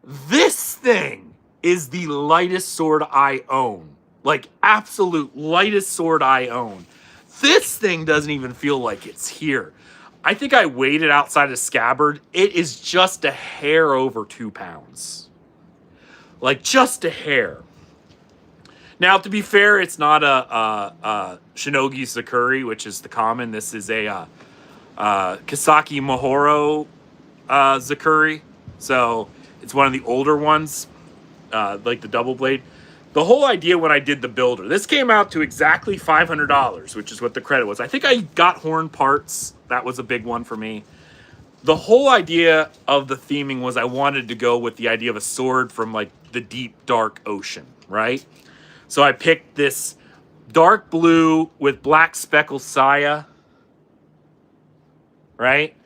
This thing is the lightest sword I own. Like, absolute lightest sword I own. This thing doesn't even feel like it's here. I think I weighed it outside of scabbard. It is just a hair over 2 pounds. Like, just a hair. Now, to be fair, it's not a Shinogi Sakuri, which is the common. This is a Kisaki Mahoro Zakuri. So, it's one of the older ones, like the double blade. The whole idea when I did the builder, this came out to exactly $500, which is what the credit was. I think I got horn parts. That was a big one for me. The whole idea of the theming was I wanted to go with the idea of a sword from like the deep, dark ocean, right? So I picked this dark blue with black speckle saya, right?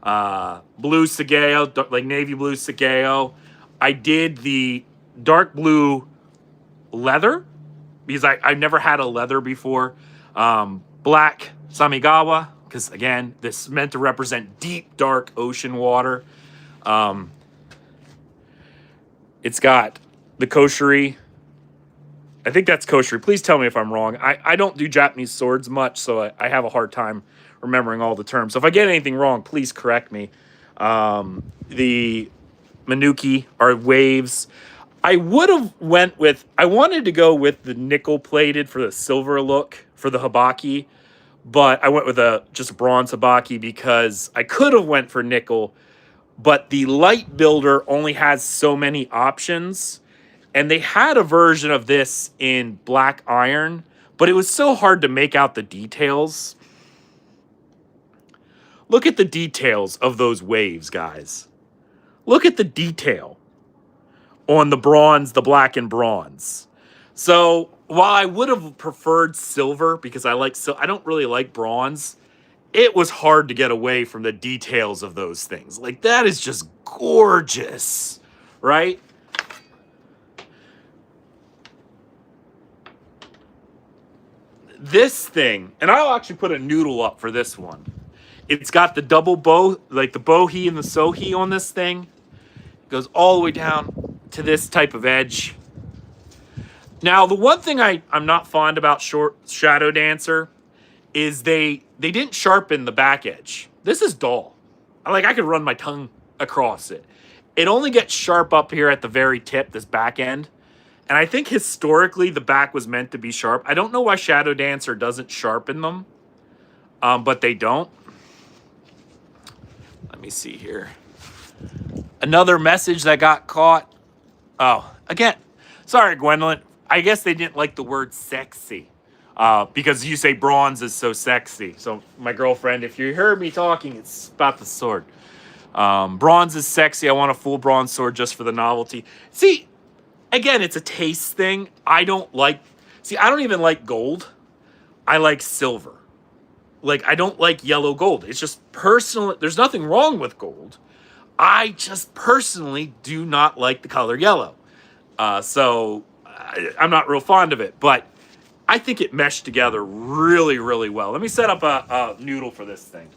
Blue Sageo, like navy blue Sageo. I did the dark blue leather because I've never had a leather before. Black Samigawa, because again, this is meant to represent deep, dark ocean water. It's got the koshiri. I think that's koshiri. Please tell me if I'm wrong. I don't do Japanese swords much, so I have a hard time remembering all the terms. So if I get anything wrong, please correct me. The Manuki are waves. I would have I wanted to go with the nickel plated for the silver look for the Habaki, but I went with just a bronze Habaki because I could have went for nickel, but the light builder only has so many options, and they had a version of this in black iron, but it was so hard to make out the details. Look at the details of those waves, guys. Look at the detail on the bronze, the black and bronze. So while I would have preferred silver because I don't really like bronze, it was hard to get away from the details of those things. Like, that is just gorgeous, right? This thing, and I'll actually put a noodle up for this one. It's got the double bow, like the bohi and the sohi on this thing. It goes all the way down to this type of edge. Now, the one thing I'm not fond about Shadow Dancer is they didn't sharpen the back edge. This is dull. I could run my tongue across it. It only gets sharp up here at the very tip, this back end. And I think historically the back was meant to be sharp. I don't know why Shadow Dancer doesn't sharpen them, but they don't. Let me see here. Another message that got caught. Oh, again, sorry, Gwendolyn. I guess they didn't like the word sexy because you say bronze is so sexy. So my girlfriend, if you heard me talking, it's about the sword. Bronze is sexy. I want a full bronze sword just for the novelty. See, again, it's a taste thing. I don't even like gold. I like silver. I don't like yellow gold. It's just personal. There's nothing wrong with gold. I just personally do not like the color yellow. So I'm not real fond of it, but I think it meshed together really, really well. Let me set up a noodle for this thing.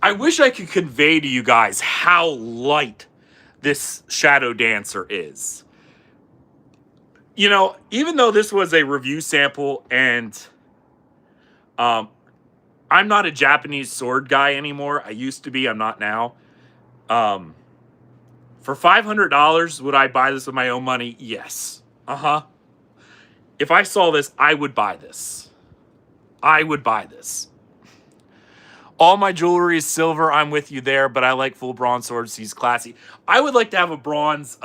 I wish I could convey to you guys how light this Shadow Dancer is. You know, even though this was a review sample and I'm not a Japanese sword guy anymore. I used to be, I'm not now. For $500, would I buy this with my own money? Yes. If I saw this, I would buy this. I would buy this. All my jewelry is silver. I'm with you there, but I like full bronze swords. He's classy. I would like to have a bronze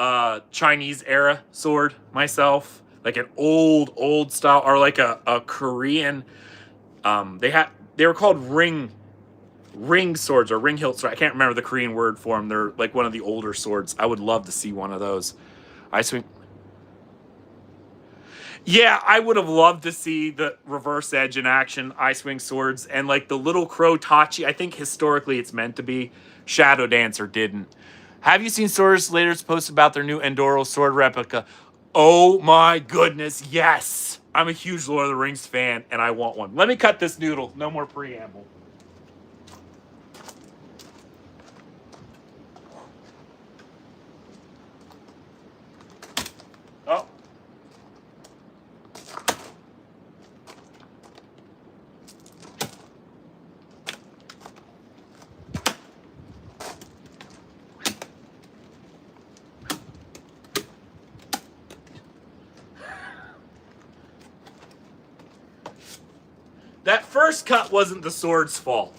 Chinese era sword myself, like an old style, or like a Korean. They were called ring swords or ring hilt swords. I can't remember the Korean word for them. They're like one of the older swords. I would love to see one of those. I swing. Yeah, I would have loved to see the reverse edge in action, I swing swords, and like the little crow Tachi. I think historically it's meant to be. Shadow Dancer didn't. Have you seen Sword Slaters post about their new Endoro sword replica? Oh my goodness, yes! I'm a huge Lord of the Rings fan, and I want one. Let me cut this noodle. No more preamble. Oh. That first cut wasn't the sword's fault.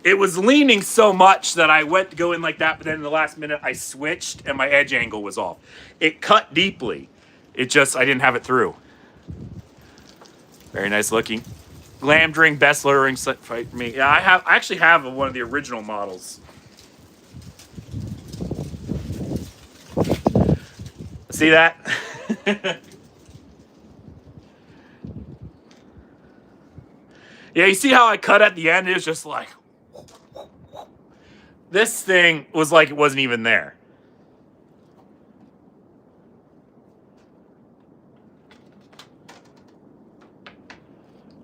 It was leaning so much that I went to go in like that, but then in the last minute I switched and my edge angle was off. It cut deeply. I didn't have it through. Very nice looking. Glamdring, best luring fight for me. Yeah, I actually have one of the original models. See that? Yeah, you see how I cut at the end? It was just like... This thing was like it wasn't even there.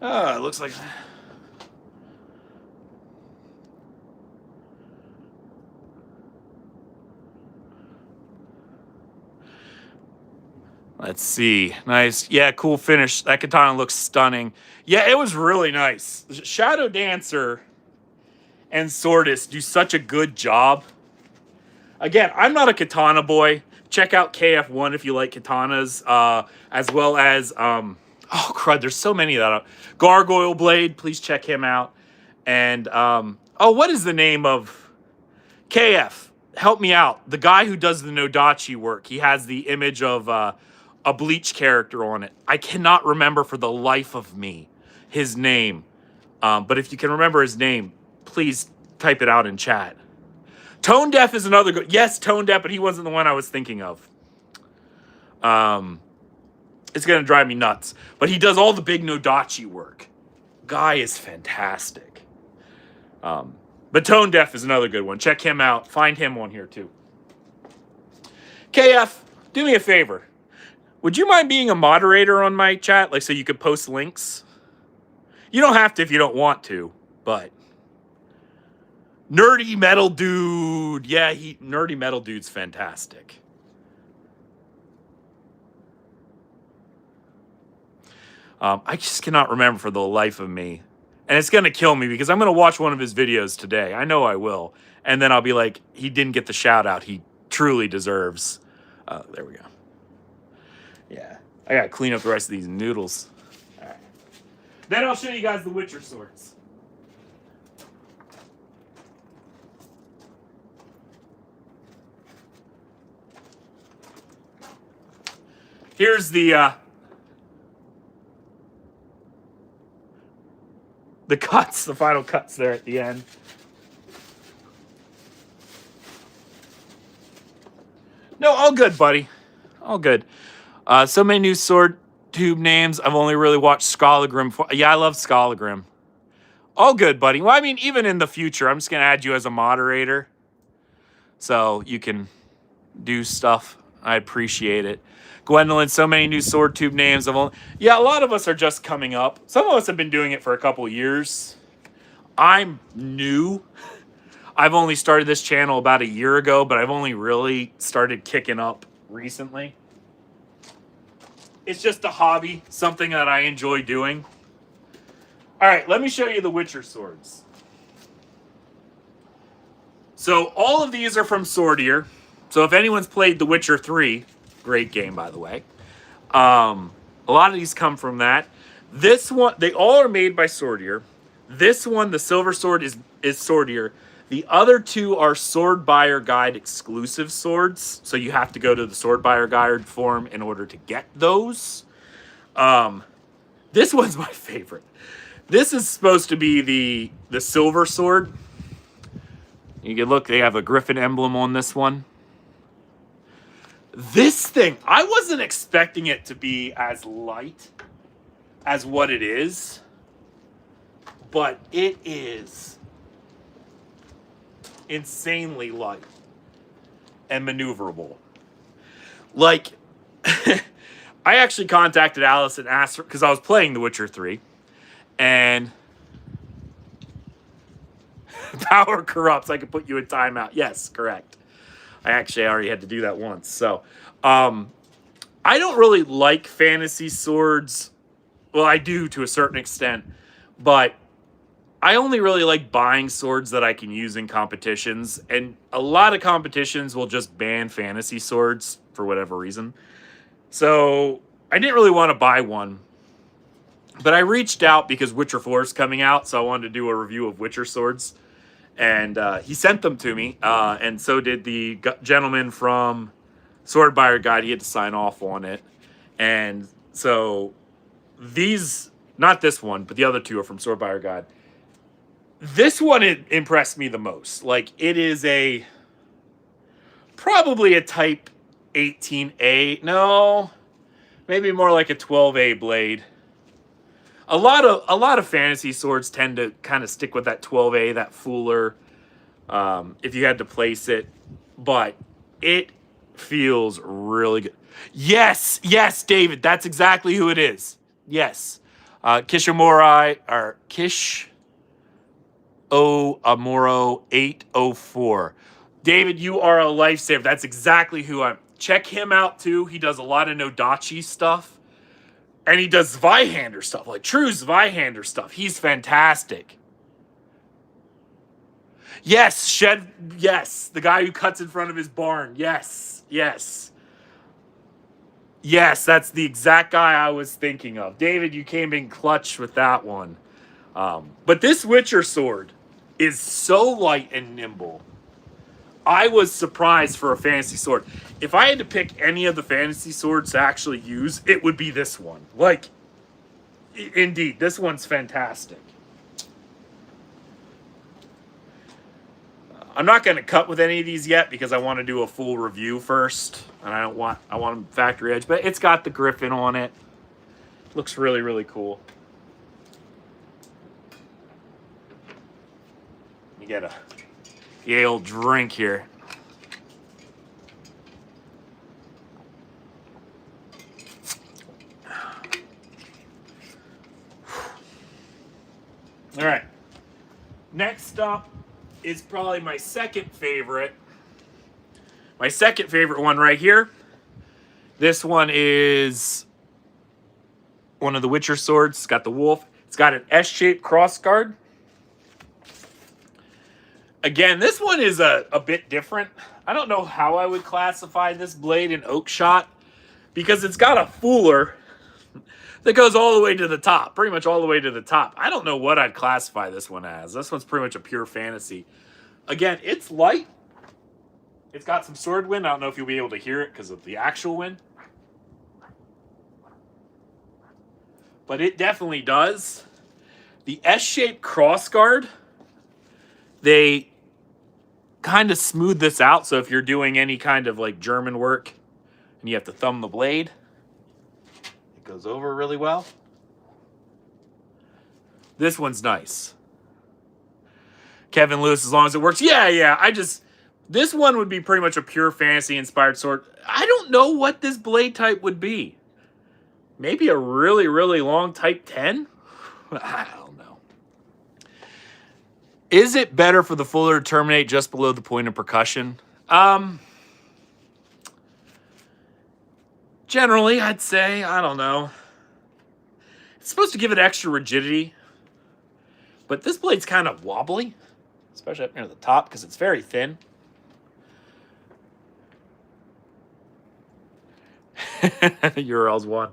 Oh, it looks like... Let's see. Nice. Yeah, cool finish. That katana looks stunning. Yeah, it was really nice. Shadow Dancer and Swordist do such a good job. Again, I'm not a katana boy. Check out KF1 if you like katanas. As well as... oh, crud. There's so many that... Gargoyle Blade. Please check him out. And... oh, what is the name of... KF. Help me out. The guy who does the Nodachi work. He has the image of... a Bleach character on it. I cannot remember for the life of me his name. But if you can remember his name, please type it out in chat. Tone Deaf is another good. Yes, Tone Deaf, but he wasn't the one I was thinking of. It's going to drive me nuts. But he does all the big Nodachi work. Guy is fantastic. But Tone Deaf is another good one. Check him out. Find him on here too. KF, do me a favor. Would you mind being a moderator on my chat? Like, so you could post links? You don't have to if you don't want to, but... Nerdy Metal Dude. Yeah, Nerdy Metal Dude's fantastic. I just cannot remember for the life of me. And it's going to kill me because I'm going to watch one of his videos today. I know I will. And then I'll be like, he didn't get the shout out he truly deserves. There we go. Yeah. I got to clean up the rest of these noodles. All right. Then I'll show you guys the Witcher swords. Here's the cuts, the final cuts there at the end. No, all good, buddy. All good. So many new sword tube names. I've only really watched Skolagrim. Yeah, I love Skolagrim. All good, buddy. Well, I mean, even in the future, I'm just going to add you as a moderator so you can do stuff. I appreciate it. Gwendolyn, so many new sword tube names. Yeah, a lot of us are just coming up. Some of us have been doing it for a couple years. I'm new. I've only started this channel about a year ago, but I've only really started kicking up recently. It's just a hobby, something that I enjoy doing. All right, let me show you the Witcher swords. So all of these are from Swordier. So if anyone's played The Witcher 3, great game, by the way. A lot of these come from that. This one, they all are made by Swordier. This one, the silver sword, is Swordier. The other two are Sword Buyer Guide exclusive swords. So you have to go to the Sword Buyer Guide forum in order to get those. This one's my favorite. This is supposed to be the silver sword. You can look, they have a griffin emblem on this one. This thing, I wasn't expecting it to be as light as what it is, but it is insanely light and maneuverable. Like, I actually contacted Alice and asked her, because I was playing The Witcher 3, and power corrupts, I could put you in timeout. Yes, correct. I actually already had to do that once. So, I don't really like fantasy swords. Well, I do to a certain extent, but I only really like buying swords that I can use in competitions. And a lot of competitions will just ban fantasy swords for whatever reason. So I didn't really want to buy one. But I reached out because Witcher 4 is coming out, so I wanted to do a review of Witcher swords. And he sent them to me, and so did the gentleman from Sword Buyer Guide. He had to sign off on it. And so these, not this one, but the other two are from Sword Buyer Guide. This one impressed me the most. Like, it is probably a Type 18A. No, maybe more like a 12A blade. A lot of fantasy swords tend to kind of stick with that 12A, that Fuller, if you had to place it. But it feels really good. Yes, David, that's exactly who it is. Yes. Kishimurai, or Kish O Amuro 804. David, you are a lifesaver. That's exactly who I'm. Check him out too. He does a lot of Nodachi stuff. And he does Zweihander stuff, like true Zweihander stuff. He's fantastic. Yes, yes, the guy who cuts in front of his barn. Yes, that's the exact guy I was thinking of. David, you came in clutch with that one. But this Witcher sword is so light and nimble. I was surprised for a fantasy sword. If I had to pick any of the fantasy swords to actually use, it would be this one. Like, indeed, this one's fantastic. I'm not going to cut with any of these yet because I want to do a full review first, and I want them factory edge, but it's got the Griffin on it. Looks really, really cool. You get a Yale drink here. All right. Next up is probably my second favorite. My second favorite one right here. This one is one of the Witcher swords. It's got the wolf. It's got an S-shaped crossguard. Again, this one is a bit different. I don't know how I would classify this blade in oak shot because it's got a fuller that goes all the way to the top, pretty much all the way to the top. I don't know what I'd classify this one as. This one's pretty much a pure fantasy. Again, it's light. It's got some sword wind. I don't know if you'll be able to hear it because of the actual wind. But it definitely does. The S-shaped crossguard, they kind of smooth this out. So if you're doing any kind of like German work and you have to thumb the blade, it goes over really well. This one's nice. Kevin Lewis, as long as it works. Yeah. This one would be pretty much a pure fantasy inspired sword. I don't know what this blade type would be. Maybe a really, really long type 10? I don't know. Is it better for the fuller to terminate just below the point of percussion? Generally, I'd say, I don't know. It's supposed to give it extra rigidity. But this blade's kind of wobbly, especially up near the top because it's very thin. URL's one.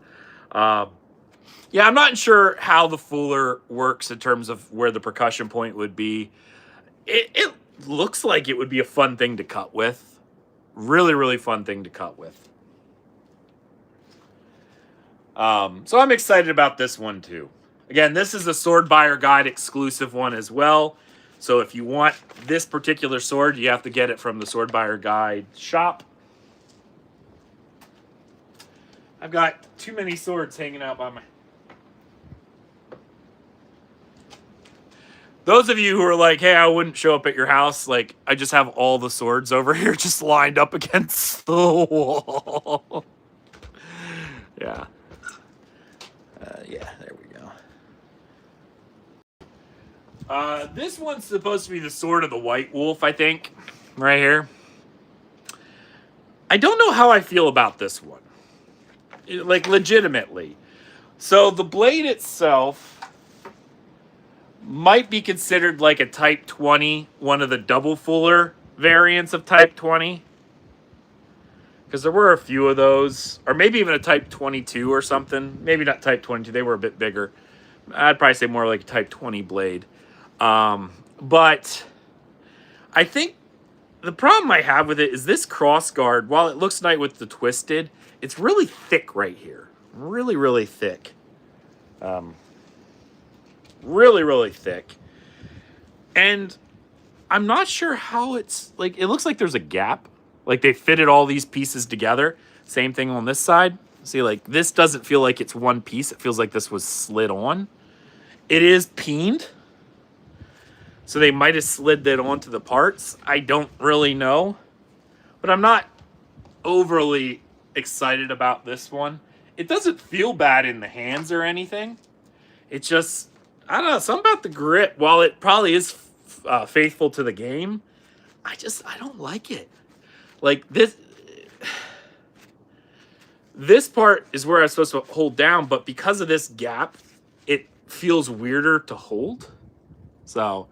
Yeah, I'm not sure how the fuller works in terms of where the percussion point would be. It looks like it would be a fun thing to cut with. Really, really fun thing to cut with. So I'm excited about this one too. Again, this is a Sword Buyer Guide exclusive one as well. So if you want this particular sword, you have to get it from the Sword Buyer Guide shop. I've got too many swords hanging out by my... Those of you who are like, hey, I wouldn't show up at your house, like, I just have all the swords over here just lined up against the wall. Yeah. Yeah, there we go. This one's supposed to be the Sword of the White Wolf, I think, right here. I don't know how I feel about this one. Like, legitimately. So, the blade itself might be considered like a Type 20, one of the double fuller variants of Type 20. Because there were a few of those. Or maybe even a Type 22 or something. Maybe not Type 22. They were a bit bigger. I'd probably say more like a Type 20 blade. But I think the problem I have with it is this crossguard, while it looks nice with the twisted, it's really thick right here. Really, really thick. Really, really thick. And I'm not sure how it's... Like, it looks like there's a gap. Like, they fitted all these pieces together. Same thing on this side. See, like, this doesn't feel like it's one piece. It feels like this was slid on. It is peened. So they might have slid that onto the parts. I don't really know. But I'm not overly excited about this one. It doesn't feel bad in the hands or anything. It's just, I don't know, something about the grip. While it probably is faithful to the game, I don't like it. Like, this part is where I'm supposed to hold down, but because of this gap, it feels weirder to hold. So,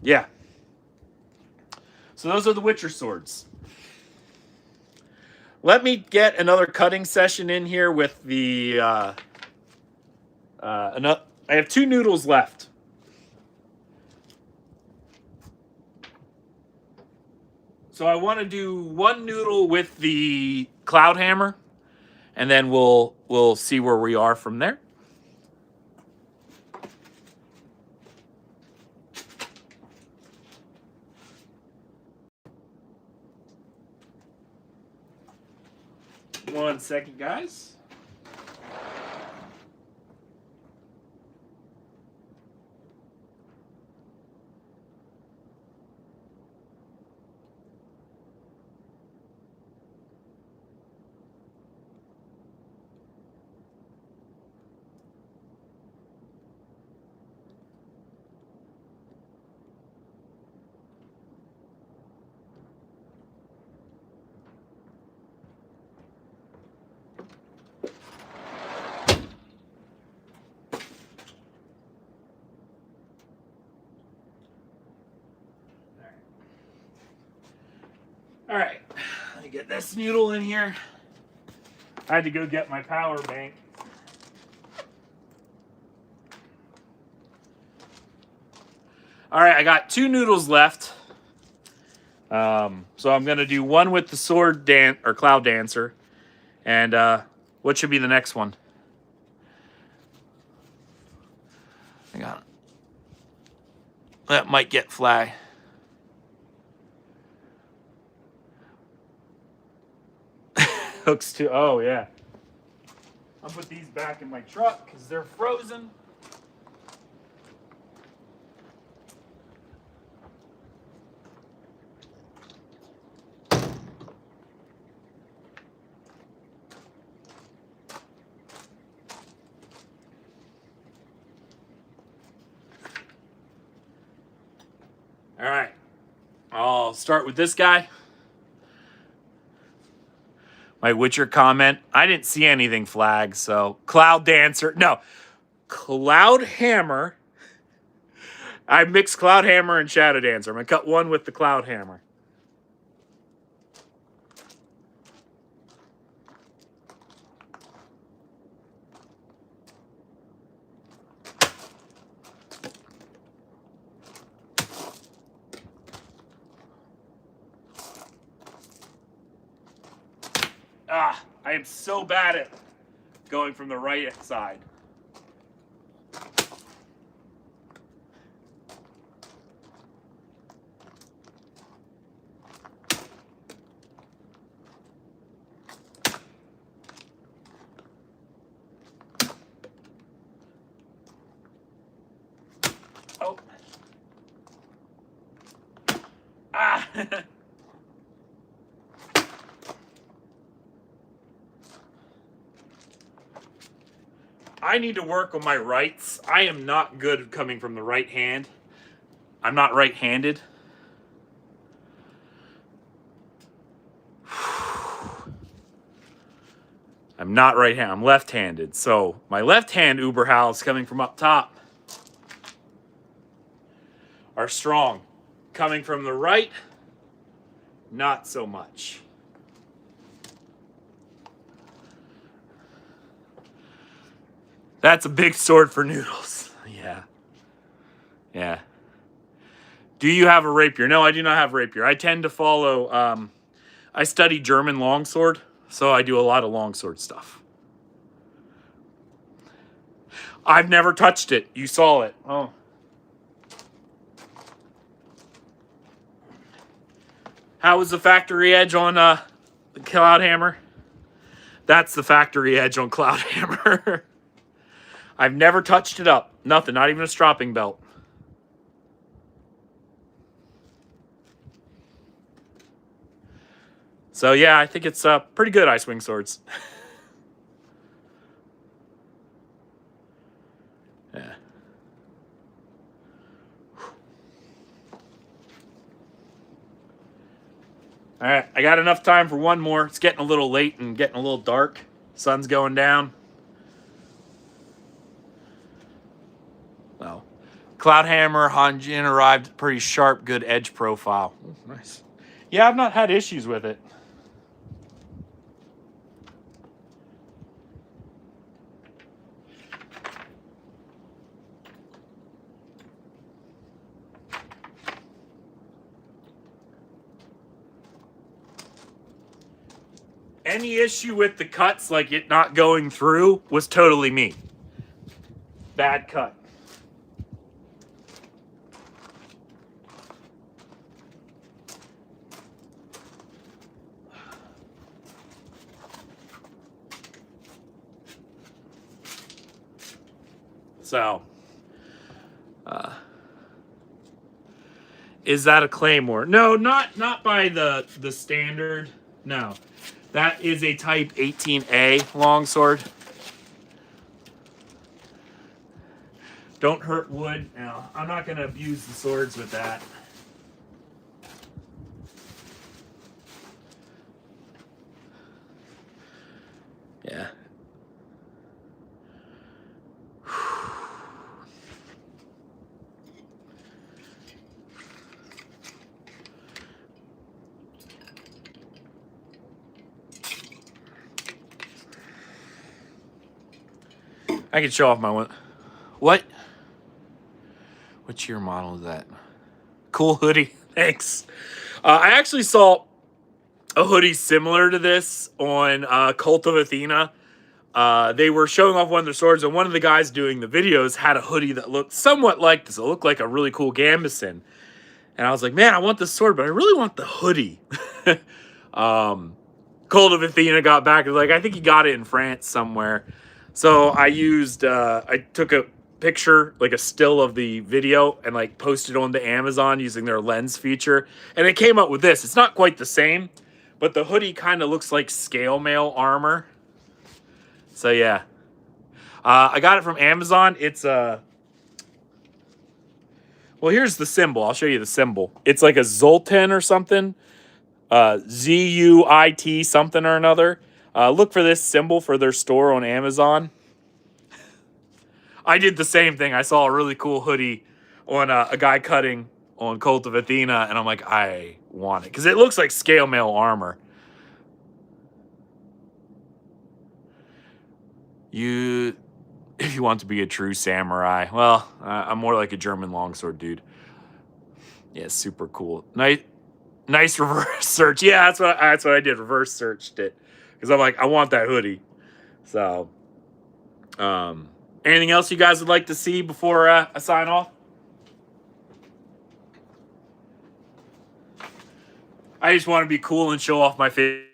yeah. So those are the Witcher swords. Let me get another cutting session in here with the... I have 2 noodles left. So I want to do 1 noodle with the cloud hammer, and then we'll see where we are from there. 1 second, guys. All right, let me get this noodle in here. I had to go get my power bank. All right, I got 2 noodles left. So I'm gonna do one with the sword or cloud dancer, and what should be the next one? Hang on. That might get flag. Hooks too. Oh yeah. I'll put these back in my truck because they're frozen. All right. I'll start with this guy. My Witcher comment. I didn't see anything flag, so Cloud Dancer. No. Cloud Hammer. I mixed Cloud Hammer and Shadow Dancer. I'm going to cut one with the Cloud Hammer. I am so bad at going from the right side. Oh. Ah. I need to work on my rights. I am not good at coming from the right hand. I'm not right-handed. I'm not right-handed. I'm left-handed. So my left-hand Uberhals coming from up top are strong. Coming from the right, not so much. That's a big sword for noodles. Yeah. Yeah. Do you have a rapier? No, I do not have a rapier. I tend to follow, I study German longsword, so I do a lot of longsword stuff. I've never touched it. You saw it. Oh. How was the factory edge on the Cloud Hammer? That's the factory edge on Cloud Hammer. I've never touched it up. Nothing, not even a stropping belt. So yeah, I think it's pretty good, Ice Wing Swords. Yeah. All right, I got enough time for one more. It's getting a little late and getting a little dark. Sun's going down. Well, Cloud Hammer Hanjin arrived. Pretty sharp, good edge profile. Ooh, nice. Yeah, I've not had issues with it. Any issue with the cuts, like it not going through, was totally me. Bad cut. So, is that a claymore? No, not by the standard. No, that is a Type 18A longsword. Don't hurt wood. Now, I'm not going to abuse the swords with that. Yeah. I can show off my one. What? Which year model is that? Cool hoodie. Thanks. I actually saw a hoodie similar to this on Cult of Athena. They were showing off one of their swords, and one of the guys doing the videos had a hoodie that looked somewhat like this. It looked like a really cool gambeson. And I was like, man, I want this sword, but I really want the hoodie. Cult of Athena got back and was like, I think he got it in France somewhere. So I used, I took a picture, like a still of the video, and like posted onto Amazon using their lens feature. And it came up with this. It's not quite the same, but the hoodie kind of looks like scale mail armor. So yeah. I got it from Amazon. It's well, here's the symbol. I'll show you the symbol. It's like a Zoltan or something. ZUIT something or another. Look for this symbol for their store on Amazon. I did the same thing. I saw a really cool hoodie on a guy cutting on Cult of Athena, and I'm like, I want it. Because it looks like scale mail armor. If you want to be a true samurai, well, I'm more like a German longsword dude. Yeah, super cool. Nice reverse search. Yeah, that's what I did. Reverse searched it because I'm like, I want that hoodie. So, anything else you guys would like to see before I sign off? I just want to be cool and show off my face.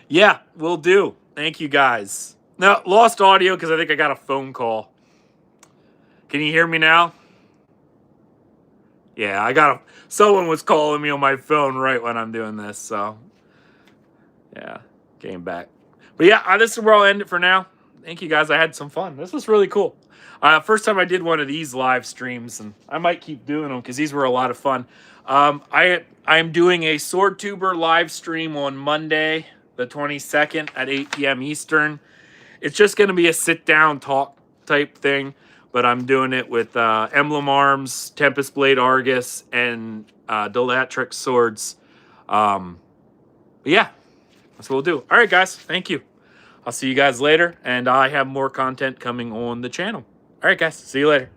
Yeah, will do. Thank you guys. No, lost audio because I think I got a phone call. Can you hear me now? Yeah, someone was calling me on my phone right when I'm doing this, so yeah, came back. But yeah, this is where I'll end it for now. Thank you guys. I had some fun. This was really cool. First time I did one of these live streams, and I might keep doing them because these were a lot of fun. I'm doing a Sword Tuber live stream on Monday, the 22nd at 8 p.m. Eastern. It's just going to be a sit-down talk type thing, but I'm doing it with Emblem Arms, Tempest Blade Argus, and Delatrix Swords. But yeah, that's what we'll do. All right, guys. Thank you. I'll see you guys later, and I have more content coming on the channel. All right, guys. See you later.